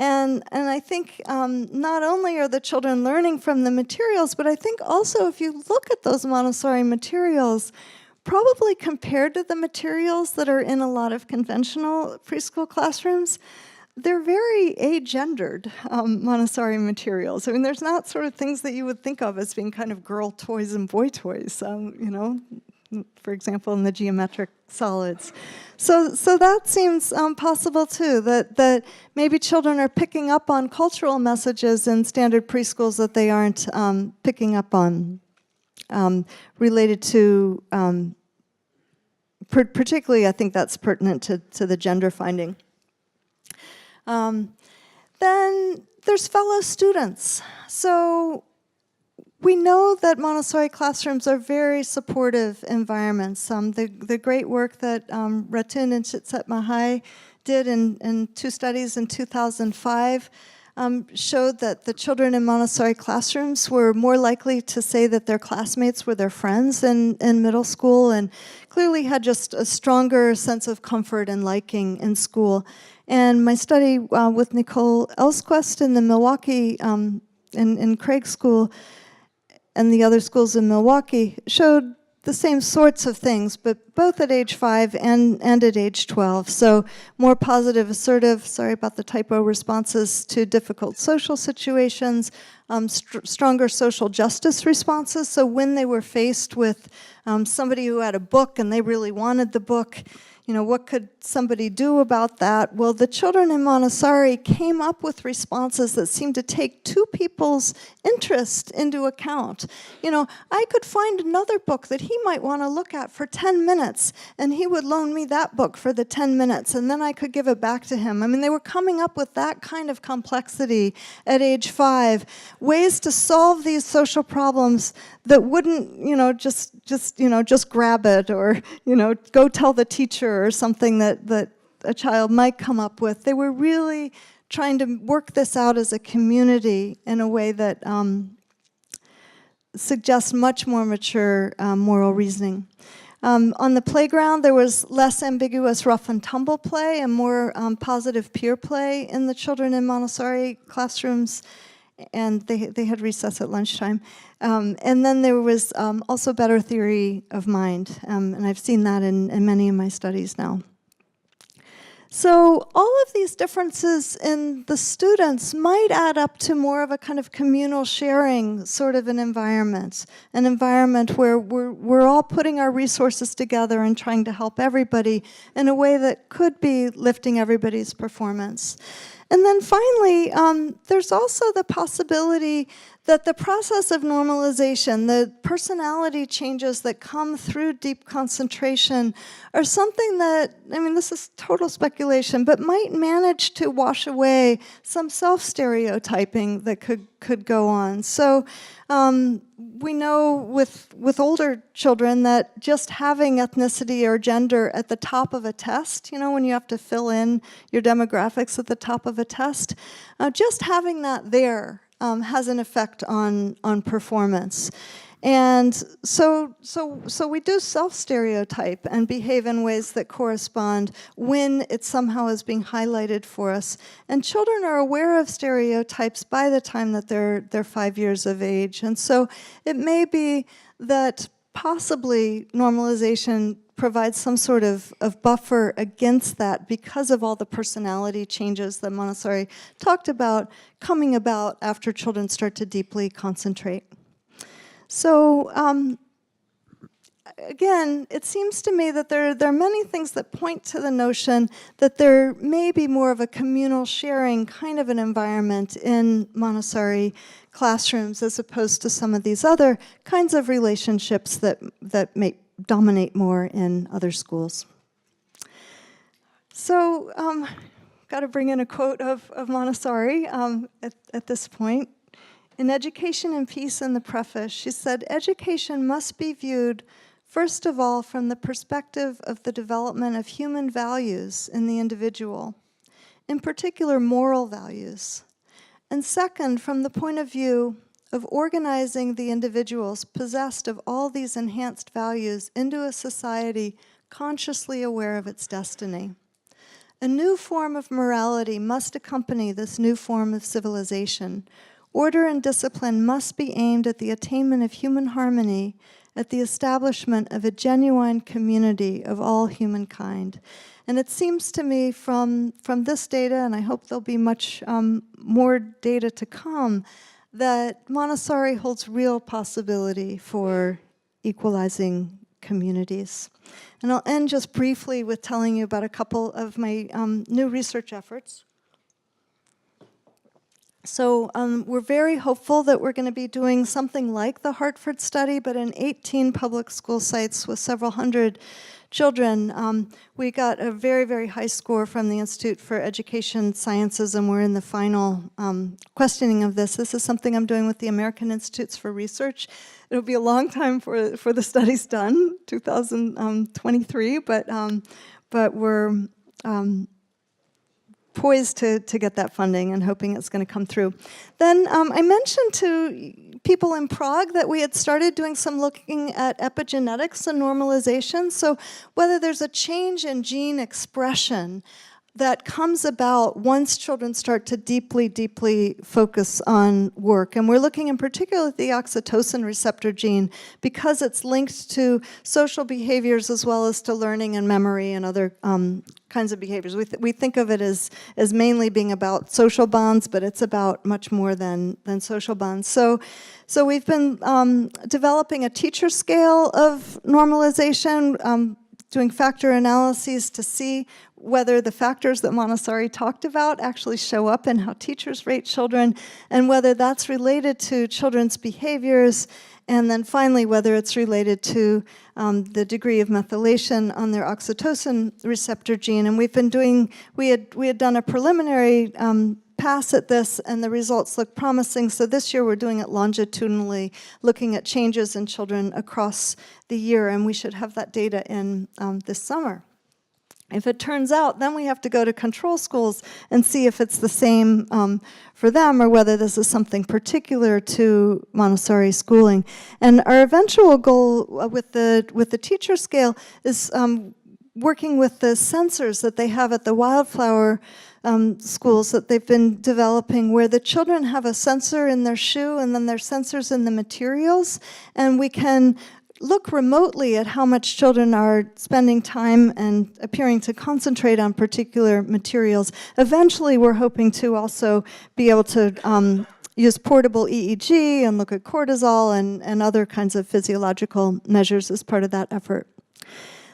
And I think not only are the children learning from the materials, but I think also if you look at those Montessori materials, probably compared to the materials that are in a lot of conventional preschool classrooms, they're very agendered Montessori materials. I mean, there's not sort of things that you would think of as being kind of girl toys and boy toys, you know, for example, in the geometric solids. So that seems possible too, that maybe children are picking up on cultural messages in standard preschools that they aren't picking up on, related to, particularly I think that's pertinent to the gender finding. Then there's fellow students. So we know that Montessori classrooms are very supportive environments. The great work that Ratun and Chitset Mahai did in 2 studies in 2005 showed that the children in Montessori classrooms were more likely to say that their classmates were their friends in middle school, and clearly had just a stronger sense of comfort and liking in school. And my study with Nicole Elsquest in the Milwaukee, in Craig's school, and the other schools in Milwaukee showed the same sorts of things, but both at age 5 and at age 12. So more positive, assertive, sorry about the typo, responses to difficult social situations, stronger social justice responses. So when they were faced with somebody who had a book and they really wanted the book, you know, what could somebody do about that? Well, the children in Montessori came up with responses that seemed to take 2 people's interest into account. You know, I could find another book that he might want to look at for 10 minutes, and he would loan me that book for the 10 minutes, and then I could give it back to him. I mean, they were coming up with that kind of complexity at age 5, ways to solve these social problems that wouldn't, you know, just grab it, or, you know, go tell the teacher, or something that a child might come up with. They were really trying to work this out as a community in a way that suggests much more mature moral reasoning. On the playground, there was less ambiguous rough and tumble play and more positive peer play in the children in Montessori classrooms, and they had recess at lunchtime. And then there was also better theory of mind, and I've seen that in many of my studies now. So all of these differences in the students might add up to more of a kind of communal sharing sort of an environment where we're all putting our resources together and trying to help everybody in a way that could be lifting everybody's performance. And then finally, there's also the possibility that the process of normalization, the personality changes that come through deep concentration, are something that, I mean, this is total speculation, but might manage to wash away some self-stereotyping that could go on. So we know with older children that just having ethnicity or gender at the top of a test, you know, when you have to fill in your demographics at the top of a test, just having that there has an effect on performance. And so we do self-stereotype and behave in ways that correspond when it somehow is being highlighted for us. And children are aware of stereotypes by the time that they're 5 years of age. And so it may be that possibly normalization provides some sort of buffer against that because of all the personality changes that Montessori talked about coming about after children start to deeply concentrate. So again, it seems to me that there are many things that point to the notion that there may be more of a communal sharing kind of an environment in Montessori classrooms as opposed to some of these other kinds of relationships that may dominate more in other schools. So, got to bring in a quote of Montessori at this point. In Education and Peace, in the preface, she said, "Education must be viewed, first of all, from the perspective of the development of human values in the individual, in particular moral values, and second, from the point of view of organizing the individuals possessed of all these enhanced values into a society consciously aware of its destiny. A new form of morality must accompany this new form of civilization. Order and discipline must be aimed at the attainment of human harmony, at the establishment of a genuine community of all humankind." And it seems to me from this data, and I hope there'll be much more data to come, that Montessori holds real possibility for equalizing communities. And I'll end just briefly with telling you about a couple of my new research efforts. So we're very hopeful that we're going to be doing something like the Hartford study, but in 18 public school sites with several hundred children. We got a very, very high score from the Institute for Education Sciences, and we're in the final questioning of this. This is something I'm doing with the American Institutes for Research. It'll be a long time for the studies done, 2023, but we're poised to get that funding and hoping it's going to come through. Then I mentioned to people in Prague that we had started doing some looking at epigenetics and normalization. So whether there's a change in gene expression that comes about once children start to deeply, deeply focus on work. And we're looking in particular at the oxytocin receptor gene because it's linked to social behaviors as well as to learning and memory and other kinds of behaviors. We think of it as mainly being about social bonds, but it's about much more than social bonds. So we've been developing a teacher scale of normalization, doing factor analyses to see whether the factors that Montessori talked about actually show up in how teachers rate children, and whether that's related to children's behaviors, and then finally whether it's related to the degree of methylation on their oxytocin receptor gene. And we had done a preliminary pass at this, and the results look promising. So this year we're doing it longitudinally, looking at changes in children across the year, and we should have that data in this summer. If it turns out, then we have to go to control schools and see if it's the same for them or whether this is something particular to Montessori schooling. And our eventual goal with the teacher scale is working with the sensors that they have at the Wildflower schools that they've been developing, where the children have a sensor in their shoe and then there's sensors in the materials, and we can look remotely at how much children are spending time and appearing to concentrate on particular materials. Eventually, we're hoping to also be able to use portable EEG and look at cortisol and other kinds of physiological measures as part of that effort.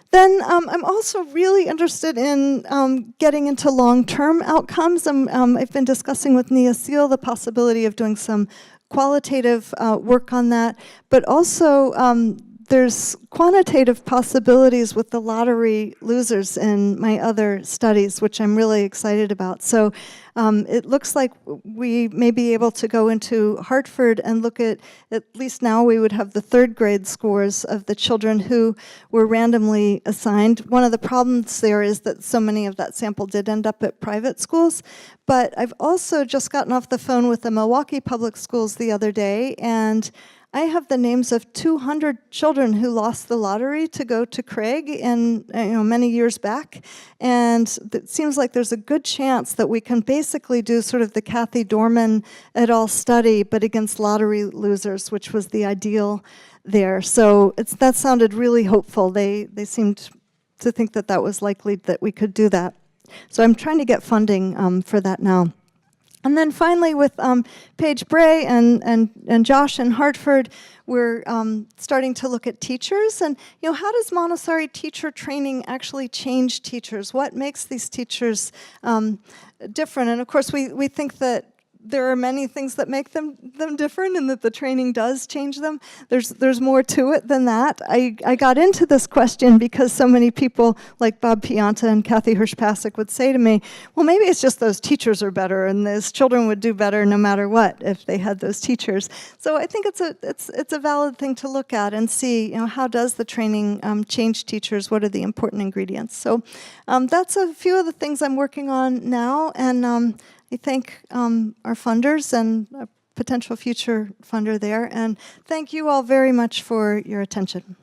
Then I'm also really interested in getting into long-term outcomes. I've been discussing with Nia Seal the possibility of doing some qualitative work on that, but also there's quantitative possibilities with the lottery losers in my other studies, which I'm really excited about. So it looks like we may be able to go into Hartford and look at least now we would have the third grade scores of the children who were randomly assigned. One of the problems there is that so many of that sample did end up at private schools. But I've also just gotten off the phone with the Milwaukee Public Schools the other day, and I have the names of 200 children who lost the lottery to go to Craig many years back, and it seems like there's a good chance that we can basically do sort of the Kathy Dorman et al. Study, but against lottery losers, which was the ideal there. So that sounded really hopeful. They seemed to think that was likely that we could do that. So I'm trying to get funding for that now. And then finally, with Paige Bray and Josh in Hartford, we're starting to look at teachers. And how does Montessori teacher training actually change teachers? What makes these teachers different? And of course, we think that there are many things that make them different, and that the training does change them. There's more to it than that. I got into this question because so many people like Bob Pianta and Kathy Hirsch-Pasek would say to me, well, maybe it's just those teachers are better, and those children would do better no matter what if they had those teachers. So I think it's a valid thing to look at and see, how does the training change teachers? What are the important ingredients? So that's a few of the things I'm working on now, and I thank our funders and a potential future funder there, and thank you all very much for your attention.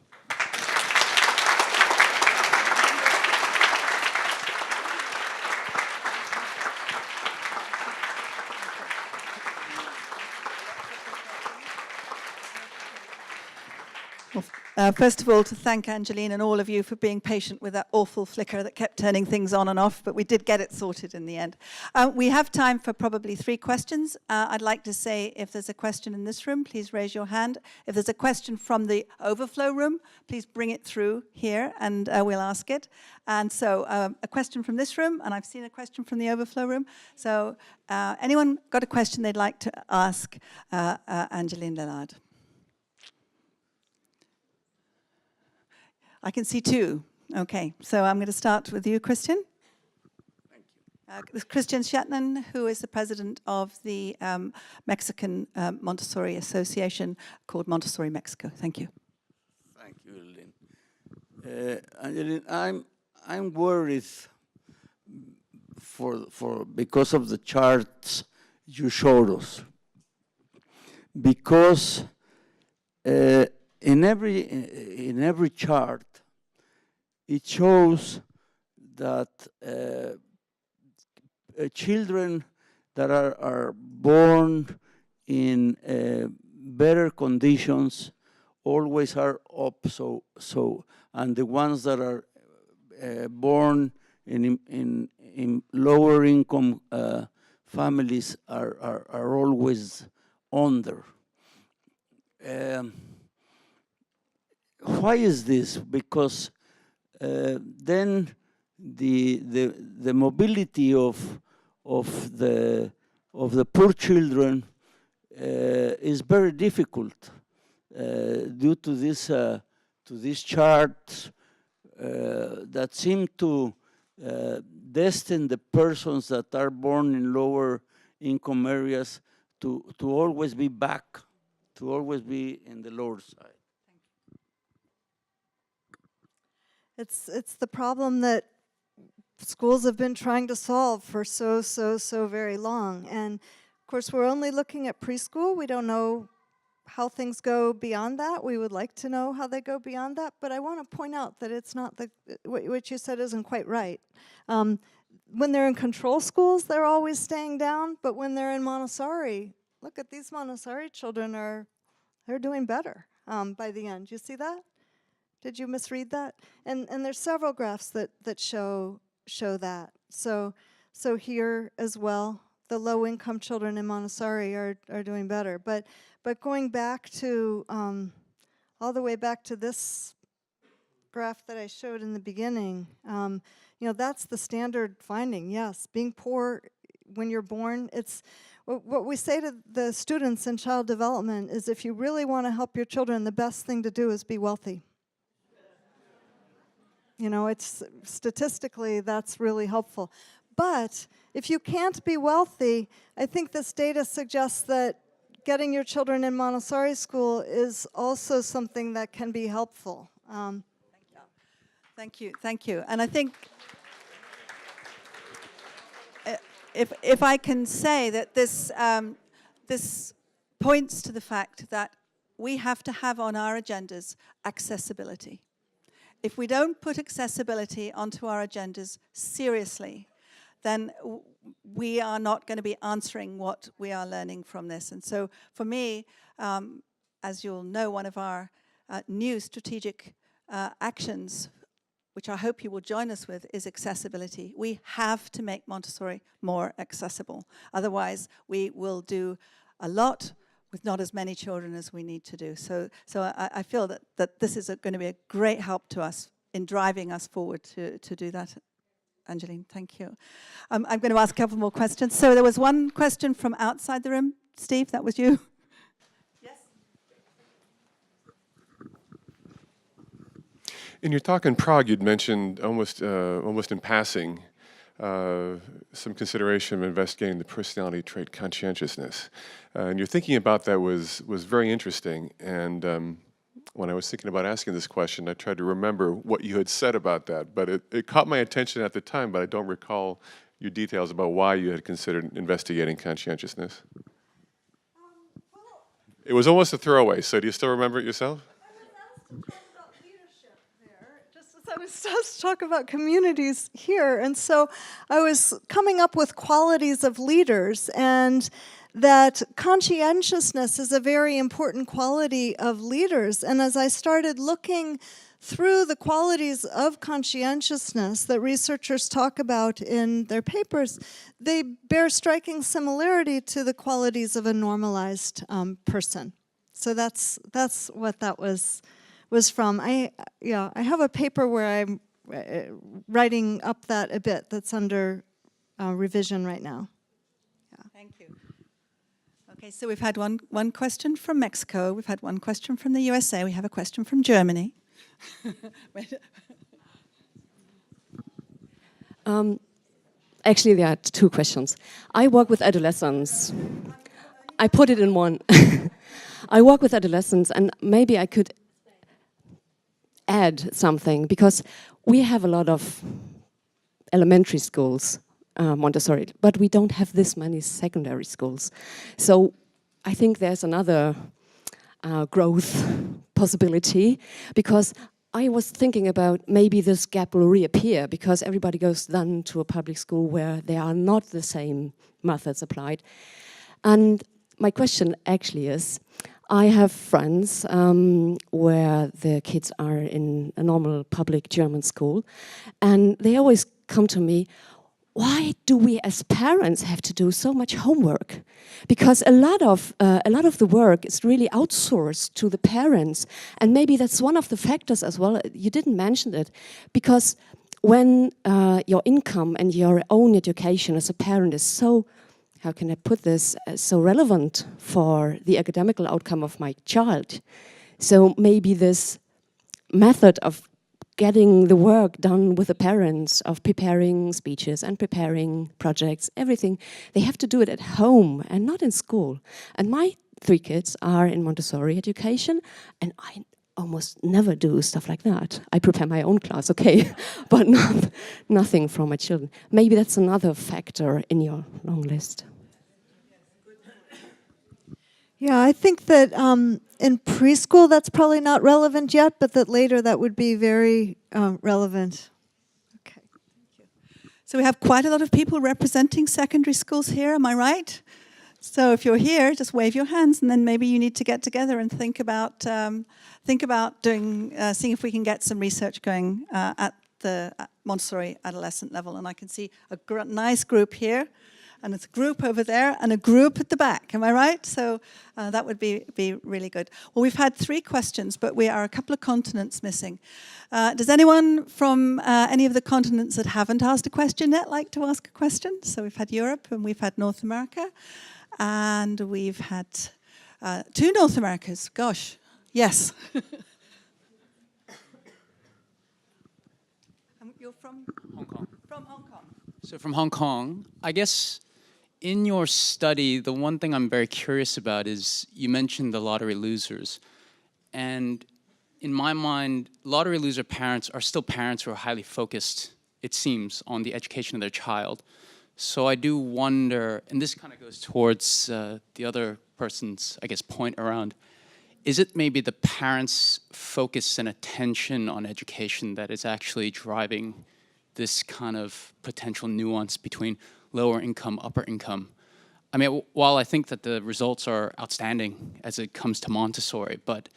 First of all, to thank Angeline and all of you for being patient with that awful flicker that kept turning things on and off, but we did get it sorted in the end. We have time for probably 3 questions. I'd like to say, if there's a question in this room, please raise your hand. If there's a question from the overflow room, please bring it through here and we'll ask it. And so a question from this room, and I've seen a question from the overflow room. So anyone got a question they'd like to ask Angeline Lillard? I can see 2. Okay, so I'm going to start with you, Christian. Thank you. This Christian Shetland, who is the president of the Mexican Montessori Association called Montessori Mexico. Thank you. Thank you, Lynn. Angeline, I'm worried because of the charts you showed us. Because in every chart, it shows that children that are born in better conditions always are up. And the ones that are born in lower income families are always under. Why is this? Because then the mobility of the poor children is very difficult due to these charts that seem to destine the persons that are born in lower income areas to always be back, to always be in the lower side. It's the problem that schools have been trying to solve for so very long. And of course, we're only looking at preschool. We don't know how things go beyond that. We would like to know how they go beyond that. But I want to point out that it's not what you said isn't quite right. When they're in control schools, they're always staying down. But when they're in Montessori, look at these Montessori children they're doing better by the end. You see that? Did you misread that? And there's several graphs that show that. So here as well, the low-income children in Montessori are doing better. But going back to all the way back to this graph that I showed in the beginning, that's the standard finding. Yes, being poor when you're born, it's what we say to the students in child development is if you really want to help your children, the best thing to do is be wealthy. It's statistically, that's really helpful. But if you can't be wealthy, I think this data suggests that getting your children in Montessori school is also something that can be helpful. Thank you. And I think if I can say that this points to the fact that we have to have on our agendas accessibility. If we don't put accessibility onto our agendas seriously, then we are not going to be answering what we are learning from this. And so for me, as you'll know, one of our new strategic actions, which I hope you will join us with, is accessibility. We have to make Montessori more accessible. Otherwise, we will do a lot with not as many children as we need to do. So I feel that this is going to be a great help to us in driving us forward to do that. Angeline, thank you. I'm going to ask a couple more questions. So there was one question from outside the room. Steve, that was you? Yes. In your talk in Prague, you'd mentioned almost in passing some consideration of investigating the personality trait conscientiousness. And your thinking about that was very interesting. And when I was thinking about asking this question, I tried to remember what you had said about that. But it caught my attention at the time, but I don't recall your details about why you had considered investigating conscientiousness. It was almost a throwaway, so do you still remember it yourself? I was supposed to talk about communities here, and so I was coming up with qualities of leaders, and that conscientiousness is a very important quality of leaders. And as I started looking through the qualities of conscientiousness that researchers talk about in their papers, they bear striking similarity to the qualities of a normalized person. So that's what that was from. I have a paper where I'm writing up that a bit that's under revision right now. Thank you. Okay, so we've had one question from Mexico, we've had one question from the USA, we have a question from Germany. Actually, there are two questions. I work with adolescents. I put it in one. I work with adolescents, and maybe I could add something, because we have a lot of elementary schools, Montessori, but we don't have this many secondary schools. So I think there's another growth possibility, because I was thinking about maybe this gap will reappear because everybody goes then to a public school where there are not the same methods applied. And my question actually is, I have friends where the kids are in a normal public German school, and they always come to me, why do we as parents have to do so much homework? Because a lot of the work is really outsourced to the parents, and maybe that's one of the factors as well. You didn't mention it, because when your income and your own education as a parent is so, how can I put this, so relevant for the academical outcome of my child, so maybe this method of getting the work done with the parents, of preparing speeches and preparing projects, everything, they have to do it at home and not in school. And my 3 kids are in Montessori education, and I almost never do stuff like that. I prepare my own class, okay, but nothing from my children. Maybe that's another factor in your long list. Yeah, I think that in preschool that's probably not relevant yet, but that later that would be very relevant. Okay. So we have quite a lot of people representing secondary schools here, am I right? So if you're here, just wave your hands, and then maybe you need to get together and think about doing, seeing if we can get some research going at the Montessori adolescent level. And I can see a nice group here, and it's a group over there, and a group at the back. Am I right? So that would be really good. Well, we've had 3 questions, but we are a couple of continents missing. Does anyone from any of the continents that haven't asked a question yet like to ask a question? So we've had Europe, and we've had North America, and we've had 2 North Americas. Gosh, yes. You're from? Hong Kong. From Hong Kong. So from Hong Kong, I guess in your study, the one thing I'm very curious about is you mentioned the lottery losers. And in my mind, lottery loser parents are still parents who are highly focused, it seems, on the education of their child. So I do wonder, and this kind of goes towards the other person's, I guess, point around, is it maybe the parents' focus and attention on education that is actually driving this kind of potential nuance between lower income, upper income? I mean, while I think that the results are outstanding as it comes to Montessori, but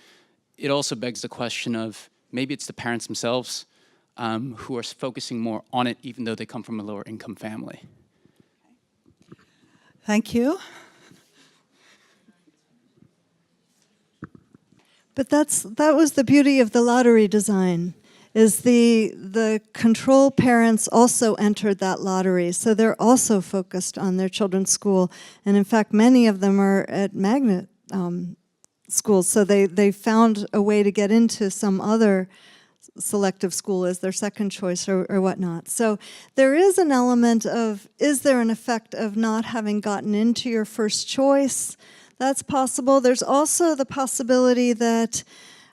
it also begs the question of maybe it's the parents themselves who are focusing more on it, even though they come from a lower income family. Thank you. But that was the beauty of the lottery design, is the control parents also entered that lottery, so they're also focused on their children's school. And in fact, many of them are at magnet schools, so they found a way to get into some other selective school as their second choice or whatnot. So there is an element of, is there an effect of not having gotten into your first choice? That's possible. There's also the possibility that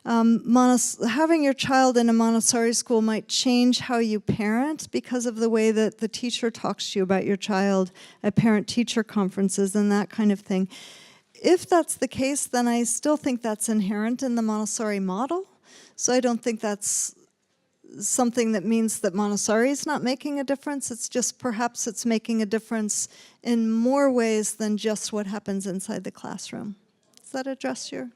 having your child in a Montessori school might change how you parent because of the way that the teacher talks to you about your child at parent-teacher conferences and that kind of thing. If that's the case, then I still think that's inherent in the Montessori model. So I don't think that's something that means that Montessori is not making a difference. It's just perhaps it's making a difference in more ways than just what happens inside the classroom. Does that address your?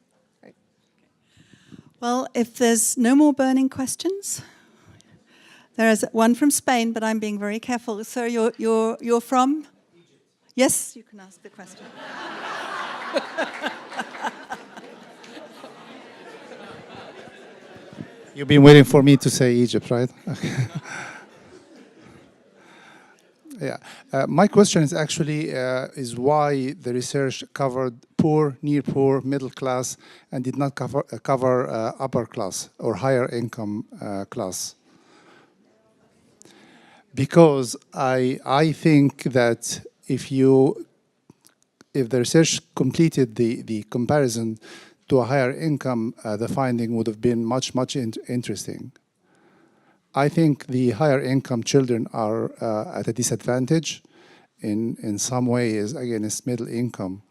Well, if there's no more burning questions, there is one from Spain, but I'm being very careful. Sir, you're from? Egypt. Yes, you can ask the question. You've been waiting for me to say Egypt, right? Yeah. My question is actually is why the research covered poor, near poor, middle class, and did not cover upper class or higher income class. Because I think that if the research completed the comparison to a higher income, the finding would have been much interesting. I think the higher income children are at a disadvantage in some ways against middle income,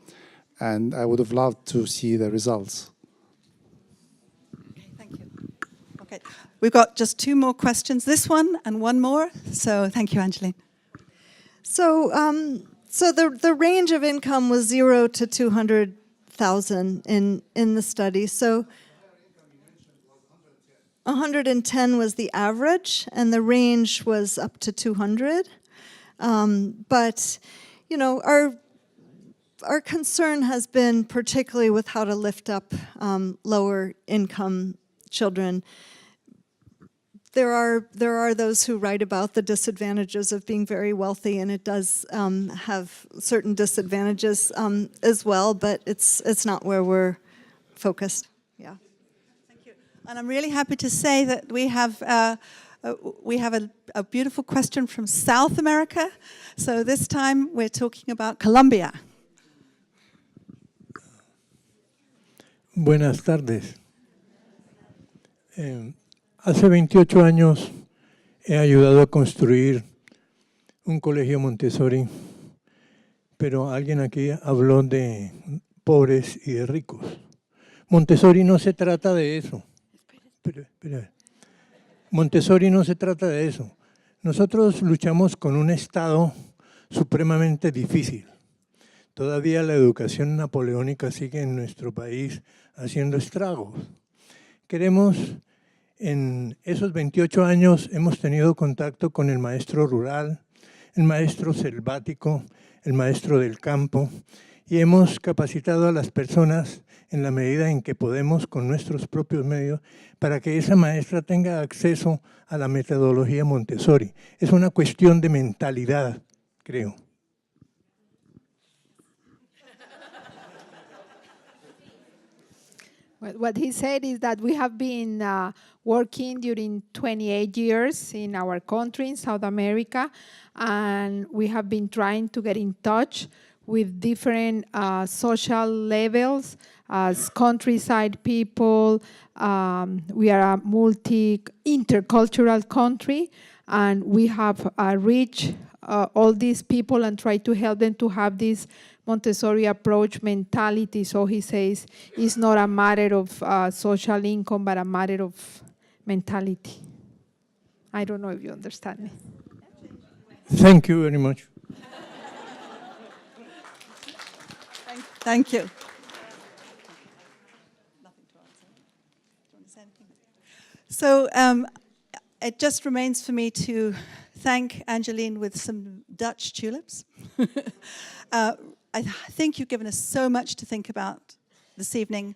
and I would have loved to see the results. Okay, thank you. Okay, we've got just two more questions, this one and one more, so thank you, Angeline. So, the range of income was 0 to 200,000 in the study. So 110 was the average, and the range was up to 200. But, you know, our concern has been particularly with how to lift up lower income children. There are those who write about the disadvantages of being very wealthy, and it does have certain disadvantages as well, but it's not where we're focused. Yeah. Thank you. And I'm really happy to say that we have a beautiful question from South America. So this time we're talking about Colombia. Buenas tardes. Hace 28 años he ayudado a construir un colegio Montessori, pero alguien aquí habló de pobres y de ricos. Montessori no se trata de eso. Espera. Montessori no se trata de eso. Nosotros luchamos con un Estado supremamente difícil. Todavía la educación napoleónica sigue en nuestro país haciendo estragos. Queremos, en esos 28 años hemos tenido contacto con el maestro rural, el maestro selvático, el maestro del campo, y hemos capacitado a las personas en la medida en que podemos con nuestros propios medios para que esa maestra tenga acceso a la metodología Montessori. Es una cuestión de mentalidad, creo. What he said is that we have been working during 28 years in our country, in South America, and we have been trying to get in touch with different social levels as countryside people. We are a intercultural country, and we have reached all these people and try to help them to have this Montessori approach mentality. So he says it's not a matter of social income, but a matter of mentality. I don't know if you understand me. Thank you very much. Thank you. So it just remains for me to thank Angeline with some Dutch tulips. I think you've given us so much to think about this evening.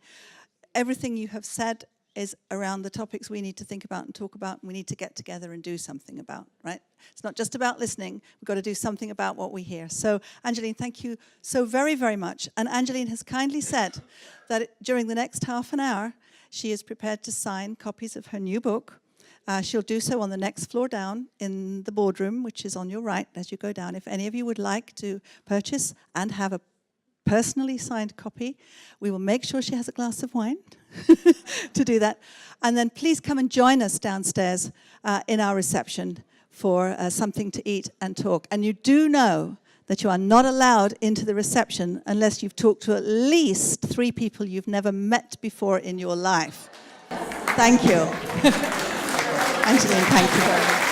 Everything you have said is around the topics we need to think about and talk about, and we need to get together and do something about, right? It's not just about listening. We've got to do something about what we hear. So, Angeline, thank you so very, very much. And Angeline has kindly said that during the next half an hour, she is prepared to sign copies of her new book. She'll do so on the next floor down in the boardroom, which is on your right as you go down. If any of you would like to purchase and have a personally signed copy, we will make sure she has a glass of wine to do that. And then please come and join us downstairs in our reception for something to eat and talk. And you do know that you are not allowed into the reception unless you've talked to at least 3 people you've never met before in your life. Thank you. Angeline, thank you very much.